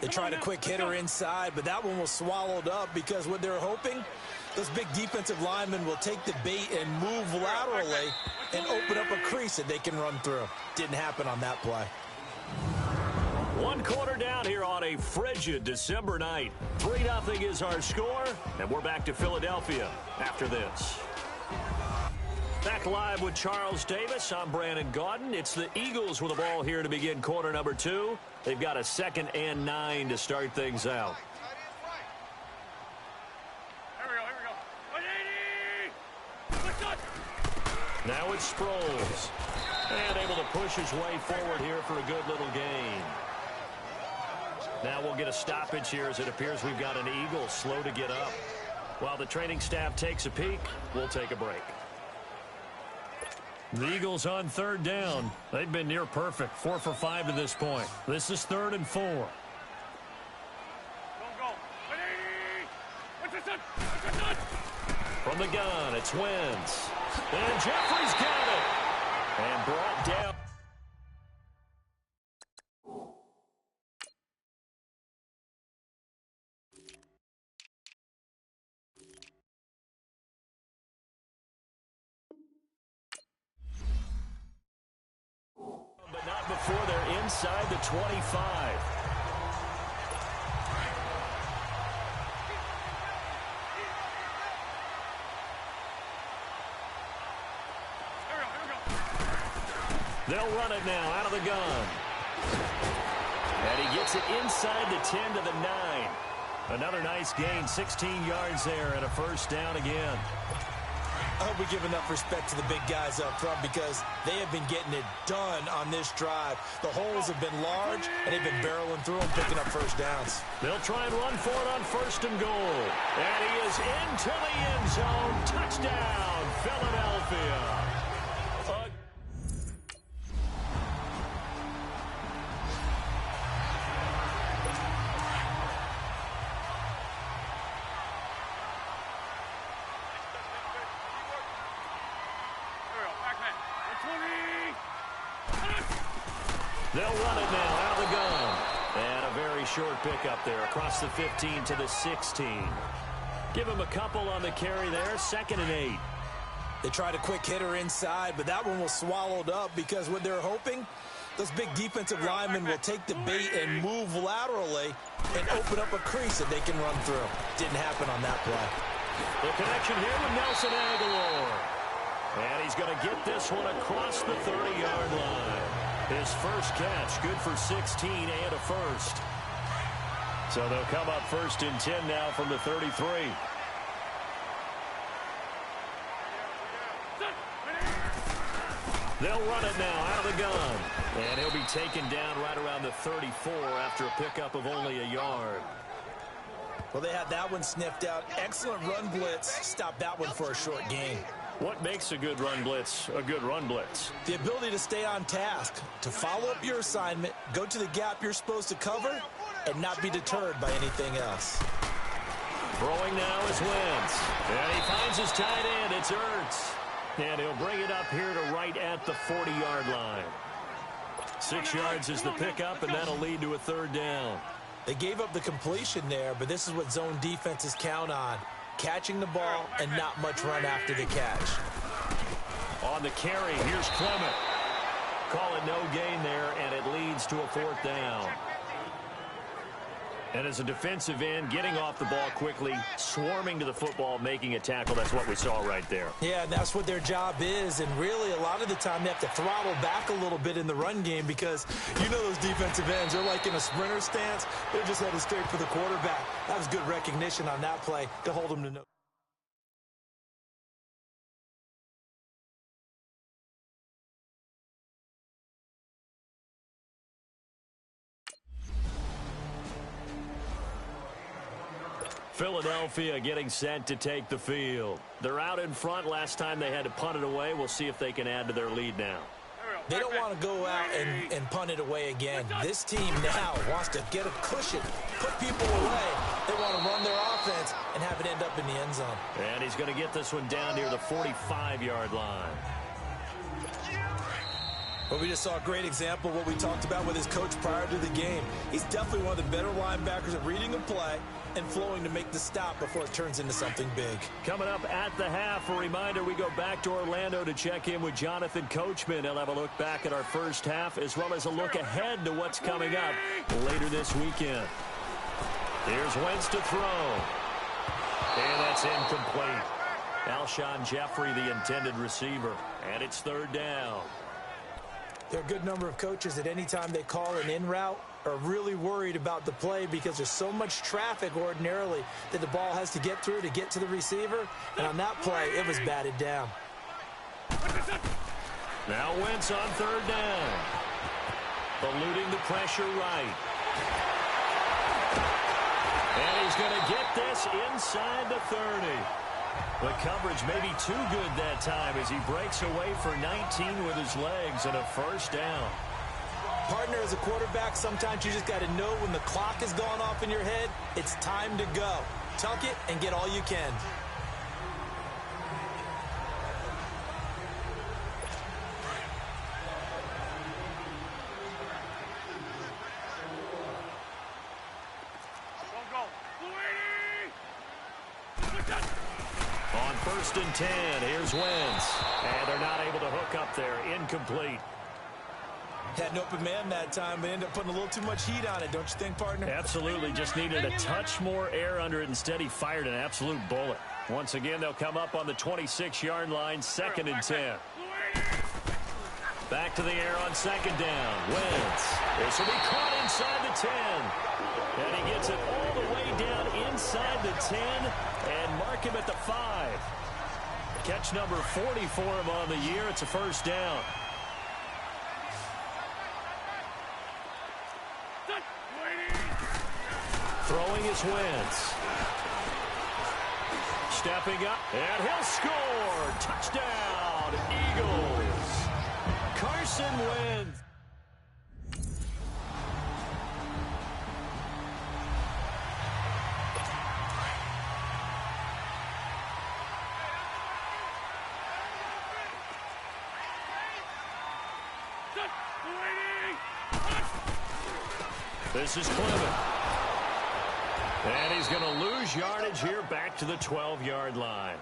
They tried a quick hitter inside, but that one was swallowed up because what they're hoping, those big defensive linemen will take the bait and move laterally and open up a crease that they can run through. Didn't happen on that play. 1 quarter down here on a frigid December night. 3-0 is our score, and we're back to Philadelphia after this. Back live with Charles Davis. I'm Brandon Gaudin. It's the Eagles with the ball here to begin quarter number 2. They've got a 2nd and 9 to start things out. Now it's Sproles. And able to push his way forward here for a good little gain. Now we'll get a stoppage here as it appears we've got an Eagle slow to get up. While the training staff takes a peek, we'll take a break. The Eagles on 3rd down. They've been near perfect, 4 for 5 to this point. This is 3rd and 4. From the gun, it's Wentz. And Jeffrey's got it. And brought down. But not before they're inside the 25. They'll run it now out of the gun. And he gets it inside the 10 to the 9. Another nice gain, 16 yards there and a first down again. I hope we give enough respect to the big guys up front because they have been getting it done on this drive. The holes have been large, and they've been barreling through them, picking up first downs. They'll try and run for it on 1st and goal. And he is into the end zone. Touchdown, Philadelphia. They'll run it now out of the gun. And a very short pickup there across the 15 to the 16. Give him a couple on the carry there, 2nd and 8. They tried a quick hitter inside, but that one was swallowed up because what they're hoping, those big defensive linemen will take the bait and move laterally and open up a crease that they can run through. Didn't happen on that play. The connection here with Nelson Aguilar. And he's going to get this one across the 30-yard line. His first catch, good for 16 and a first. So they'll come up 1st and 10 now from the 33. They'll run it now out of the gun. And he'll be taken down right around the 34 after a pickup of only a yard. Well, they had that one sniffed out. Excellent run blitz. Stopped that one for a short gain. What makes a good run blitz a good run blitz? The ability to stay on task, to follow up your assignment, go to the gap you're supposed to cover, and not be deterred by anything else. Throwing now is Wentz. And he finds his tight end. It's Ertz. And he'll bring it up here to right at the 40-yard line. 6 yards is the pickup, and that'll lead to a 3rd down. They gave up the completion there, but this is what zone defenses count on. Catching the ball and not much run after the catch. On the carry, here's Clement. Call it no gain there, and it leads to a 4th down. And as a defensive end, getting off the ball quickly, swarming to the football, making a tackle, that's what we saw right there. Yeah, and that's what their job is. And really, a lot of the time, they have to throttle back a little bit in the run game because you know those defensive ends, they're like in a sprinter stance. They're just headed straight for the quarterback. That was good recognition on that play to hold them to no. Philadelphia getting set to take the field. They're out in front. Last time they had to punt it away. We'll see if they can add to their lead now. They don't want to go out and punt it away again. This team now wants to get a cushion, put people away. They want to run their offense and have it end up in the end zone. And he's going to get this one down near the 45-yard line. But we just saw a great example of what we talked about with his coach prior to the game. He's definitely one of the better linebackers at reading a play and flowing to make the stop before it turns into something big. Coming up at the half, a reminder, we go back to Orlando to check in with Jonathan Coachman. He'll have a look back at our first half as well as a look ahead to what's coming up later this weekend. Here's Wentz to throw. And that's incomplete. Alshon Jeffrey, the intended receiver. And it's 3rd down. There are a good number of coaches that any time they call an in route are really worried about the play because there's so much traffic ordinarily that the ball has to get through to get to the receiver. And on that play, it was batted down. Now Wentz on 3rd down. Eluding the pressure right. And he's going to get this inside the 30. The coverage may be too good that time as he breaks away for 19 with his legs and a 1st down. Partner, as a quarterback, sometimes you just got to know when the clock is going off in your head, it's time to go. Tuck it and get all you can. On 1st and 10, here's Wentz. And they're not able to hook up there. Incomplete. Had an open man that time, but ended up putting a little too much heat on it, don't you think, partner? Absolutely. Just needed a touch more air under it. Instead, he fired an absolute bullet. Once again, they'll come up on the 26-yard line, 2nd and 10. Back to the air on 2nd down. Wentz. This will be caught inside the 10. And he gets it all the way down inside the 10 and mark him at the 5. Catch number 40 for him on the year. It's a 1st down. Throwing is Wentz. Stepping up, and he'll score. Touchdown, Eagles. Carson Wentz. This is Clement. And he's going to lose yardage here back to the 12-yard line.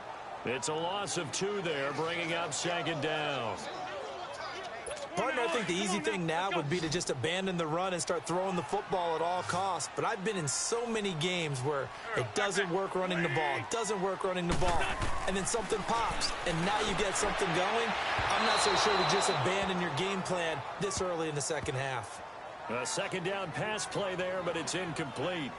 It's a loss of 2 there, bringing up 2nd down. Partner, I think the easy thing now would be to just abandon the run and start throwing the football at all costs. But I've been in so many games where it doesn't work running the ball, and then something pops, and now you get something going. I'm not so sure to just abandon your game plan this early in the second half. A second down pass play there, but it's incomplete.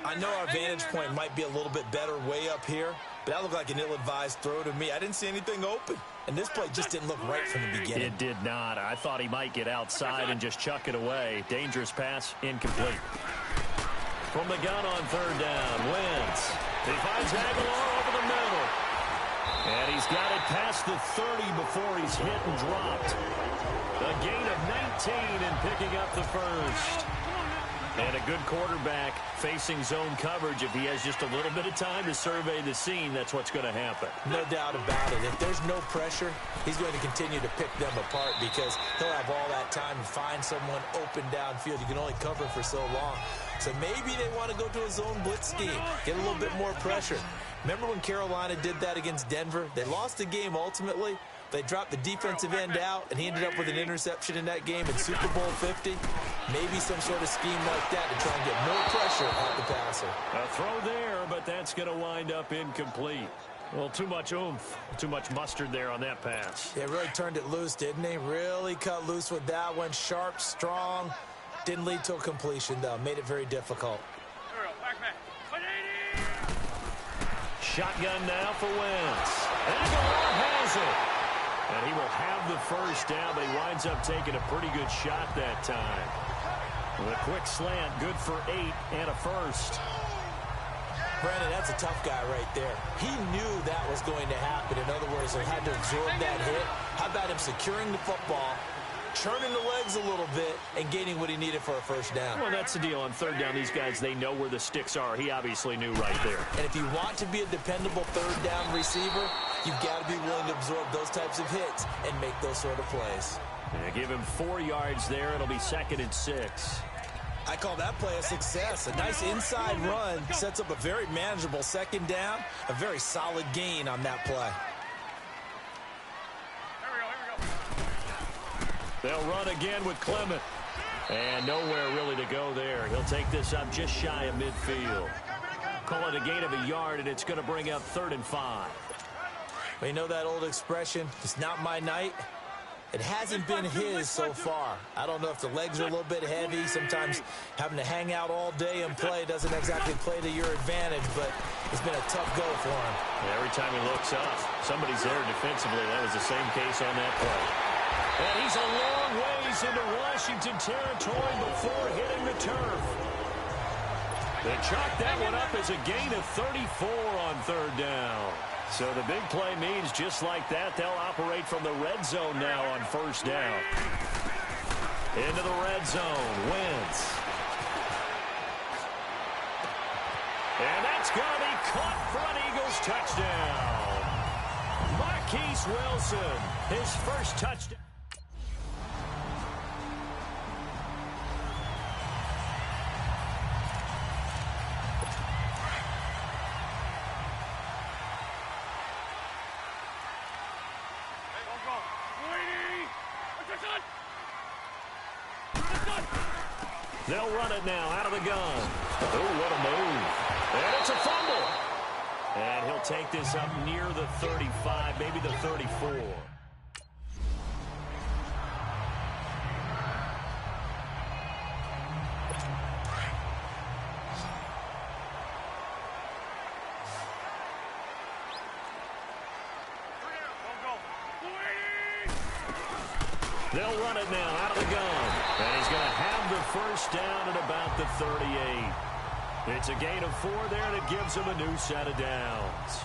I know our vantage point might be a little bit better way up here, but that looked like an ill-advised throw to me. I didn't see anything open, and this play just didn't look right from the beginning. It did not. I thought he might get outside and just chuck it away. Dangerous pass, incomplete. From the gun on third down, Wentz. He finds Aguilar over the middle. And he's got it past the 30 before he's hit and dropped. A gain of 19 and picking up the first. And a good quarterback facing zone coverage. If he has just a little bit of time to survey the scene, that's what's going to happen. No doubt about it. If there's no pressure, he's going to continue to pick them apart because he'll have all that time to find someone open downfield. You can only cover for so long. So maybe they want to go to a zone blitz scheme, get a little bit more pressure. Remember when Carolina did that against Denver? They lost the game ultimately. They dropped the defensive end out, and he ended up with an interception in that game in Super Bowl 50. Maybe some sort of scheme like that to try and get more pressure on the passer. A throw there, but that's going to wind up incomplete. Well, too much oomph, too much mustard there on that pass. Yeah, really turned it loose, didn't he? Really cut loose with that one. Sharp, strong. Didn't lead to a completion, though. Made it very difficult. Shotgun now for Wentz. Aguilar has it. And he will have the first down, but he winds up taking a pretty good shot that time. With a quick slant, good for 8 and a first. Brandon, that's a tough guy right there. He knew that was going to happen. In other words, he had to absorb that hit. How about him securing the football, churning the legs a little bit, and gaining what he needed for a first down? Well, that's the deal. On third down, these guys, they know where the sticks are. He obviously knew right there. And if you want to be a dependable third down receiver, you've got to be willing to absorb those types of hits and make those sort of plays. Yeah, give him 4 yards there. It'll be 2nd and 6. I call that play a success. A nice inside run sets up a very manageable second down. A very solid gain on that play. They'll run again with Clement. And nowhere really to go there. He'll take this up just shy of midfield. Call it a gain of a yard, and it's going to bring up 3rd and 5. Well, you know that old expression, it's not my night? It hasn't been his so far. I don't know if the legs are a little bit heavy. Sometimes having to hang out all day and play doesn't exactly play to your advantage, but it's been a tough go for him. Every time he looks up, somebody's there defensively. That was the same case on that play. And he's a long ways into Washington territory before hitting the turf. They chalk that one up as a gain of 34 on third down. So the big play means just like that, they'll operate from the red zone now on first down. Into the red zone, Wentz. And that's going to be caught for an Eagles touchdown. Marquise Wilson, his first touchdown. They'll run it now out of the gun. Oh, what a move. And it's a fumble. And he'll take this up near the 35, maybe the 34. They'll run it now out of the gun. And he's going to have the first down at about the 38. It's a gain of 4 there, and it gives him a new set of downs.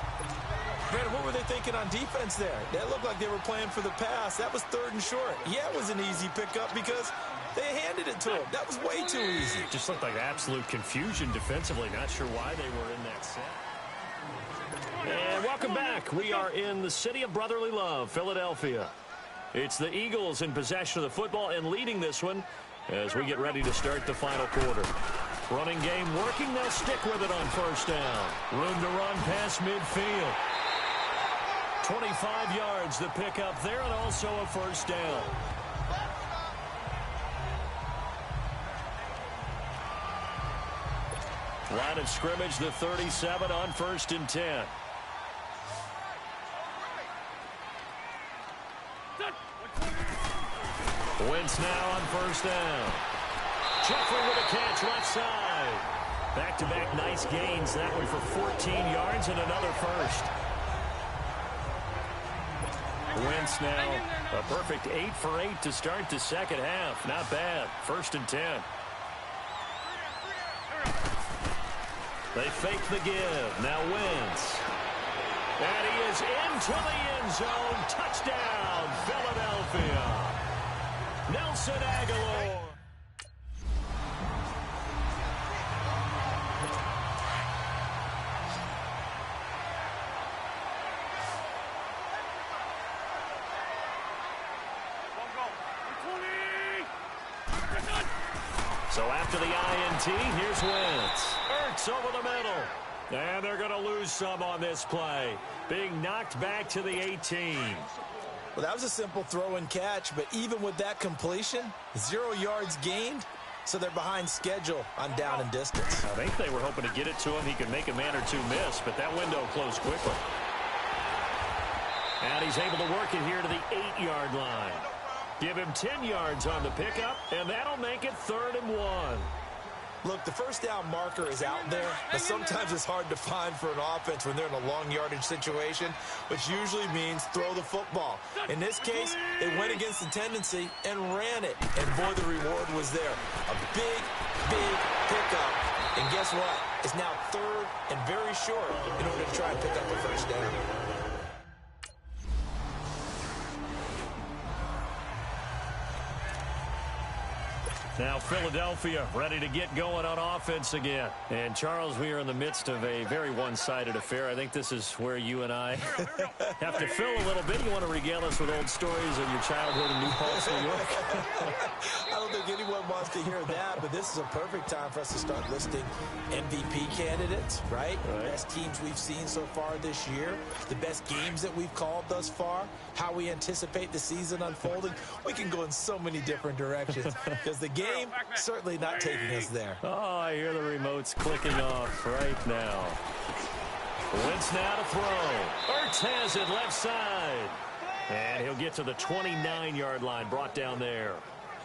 Brandon, what were they thinking on defense there? That looked like they were playing for the pass. That was 3rd and short. Yeah, it was an easy pickup because they handed it to him. That was way too easy. Just looked like absolute confusion defensively. Not sure why they were in that set. And welcome back. We are in the city of brotherly love, Philadelphia. It's the Eagles in possession of the football and leading this one as we get ready to start the final quarter. Running game working. They'll stick with it on first down. Room to run past midfield. 25 yards to pick up there, and also a first down. Line of scrimmage, the 37 on 1st and 10. Wentz now on 1st down. Jeffrey with a catch left side. Back-to-back nice gains. That one for 14 yards and another first. Wentz now a perfect 8 for 8 to start the second half. Not bad. 1st and 10. They fake the give. Now Wentz. And he is into the end zone. Touchdown, Philadelphia. Nelson Aguilar. So after the INT, here's Wentz. Ertz over the middle. And they're going to lose some on this play. Being knocked back to the 18. Well, that was a simple throw and catch, but even with that completion, 0 yards gained, so they're behind schedule on down and distance. I think they were hoping to get it to him. He could make a man or two miss, but that window closed quickly. And he's able to work it here to the 8-yard line. Give him 10 yards on the pickup, and that'll make it 3rd and 1. Look, the first down marker is out there, but sometimes it's hard to find for an offense when they're in a long yardage situation, which usually means throw the football. In this case, they went against the tendency and ran it, and boy, the reward was there. A big, big pickup, and guess what? It's now 3rd and very short in order to try and pick up a first down. Now Philadelphia ready to get going on offense again. And Charles, we are in the midst of a very one-sided affair. I think this is where you and I have to fill a little bit. You want to regale us with old stories of your childhood in New Paltz, New York? I don't think anyone wants to hear that, but this is a perfect time for us to start listing MVP candidates, right? The best teams we've seen so far this year, the best games that we've called thus far, how we anticipate the season unfolding. We can go in so many different directions because the game certainly not taking us there. Oh, I hear the remotes clicking off right now. Wentz now to throw. Ertz has it left side. And he'll get to the 29-yard line, brought down there.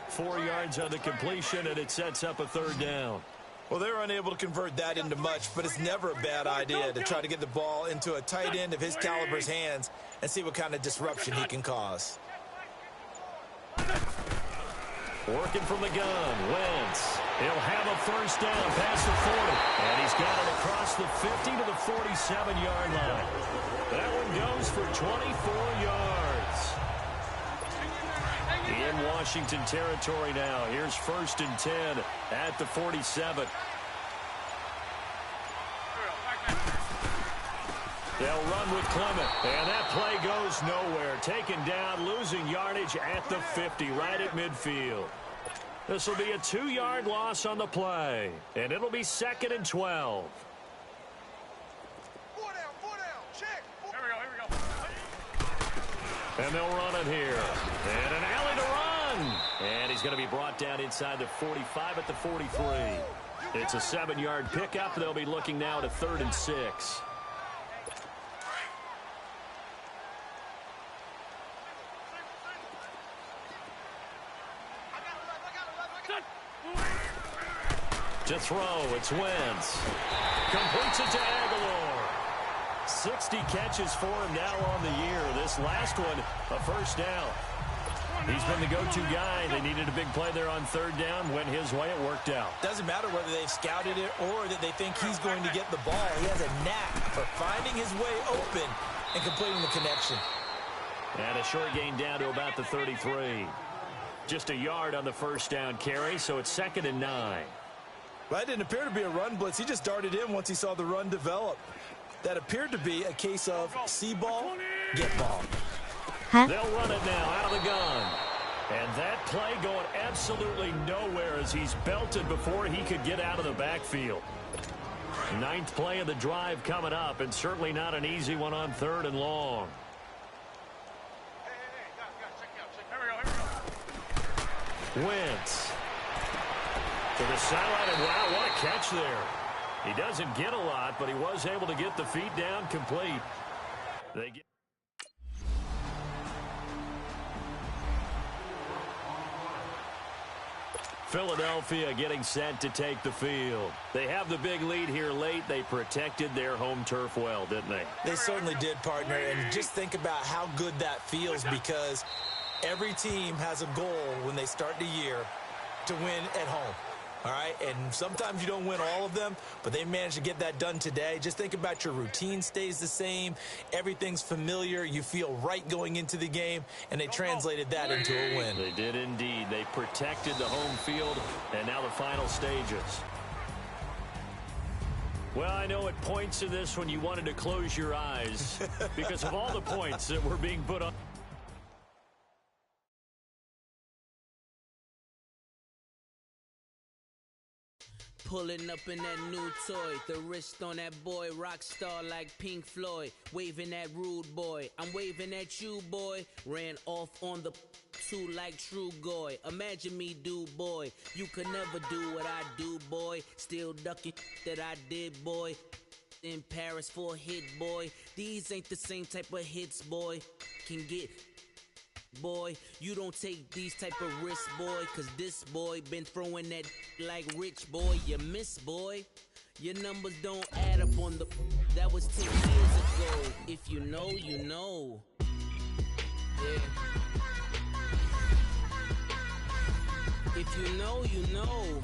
4 yards on the completion, and it sets up a 3rd down. Well, they're unable to convert that into much, but it's never a bad idea to try to get the ball into a tight end of his caliber's hands and see what kind of disruption he can cause. Working from the gun, Wentz. He'll have a first down past the 40. And he's got it across the 50 to the 47-yard line. That one goes for 24 yards. In Washington territory now. Here's 1st and 10 at the 47. They'll run with Clement. And that play goes nowhere. Taken down, losing yardage at the 50, right at midfield. This will be a 2-yard loss on the play. And it'll be 2nd and 12. Four down, check. Here we go. And they'll run it here. And an alley to run. And he's going to be brought down inside the 45 at the 43. It's a 7-yard pickup. They'll be looking now to 3rd and 6. To throw, it's Wentz. Completes it to Aguilar. 60 catches for him now on the year. This last one, a first down. He's been the go-to guy. They needed a big play there on 3rd down. Went his way, it worked out. Doesn't matter whether they've scouted it or that they think he's going to get the ball. He has a knack for finding his way open and completing the connection. And a short gain down to about the 33. Just a yard on the first down carry, so it's 2nd and 9. Well, that didn't appear to be a run blitz. He just darted in once he saw the run develop. That appeared to be a case of see ball, get ball. They'll run it now out of the gun. And that play going absolutely nowhere as he's belted before he could get out of the backfield. 9th play of the drive coming up, and certainly not an easy one on 3rd and long. Wentz. To the sideline, and wow, what a catch there. He doesn't get a lot, but he was able to get the feet down complete. They get Philadelphia getting set to take the field. They have the big lead here late. They protected their home turf well, didn't they? They certainly did, partner. And just think about how good that feels, because every team has a goal when they start the year to win at home. All right, and sometimes you don't win all of them, but they managed to get that done today. Just think about your routine stays the same. Everything's familiar. You feel right going into the game, and they translated that into a win. They did indeed. They protected the home field, and now the final stages. Well, I know at points in this when you wanted to close your eyes because of all the points that were being put on. Pulling up in that new toy, the wrist on that boy, rock star like Pink Floyd, waving at rude boy, I'm waving at you boy, ran off on the two like True Goy, imagine me do boy, you could never do what I do boy, still ducking that I did boy, in Paris for a hit boy, these ain't the same type of hits boy, can get boy, you don't take these type of risks, boy, cause this boy been throwing that like rich boy, you miss, boy. Your numbers don't add up on the, that was 10 years ago. If you know, you know. Yeah. If you know, you know.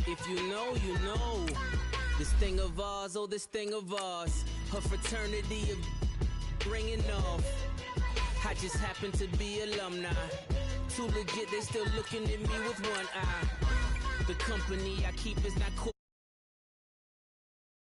If you know, you know. This thing of ours, oh, this thing of ours. Her fraternity of ringing off. I just happen to be alumni. Too legit, they still looking at me with one eye. The company I keep is not cool.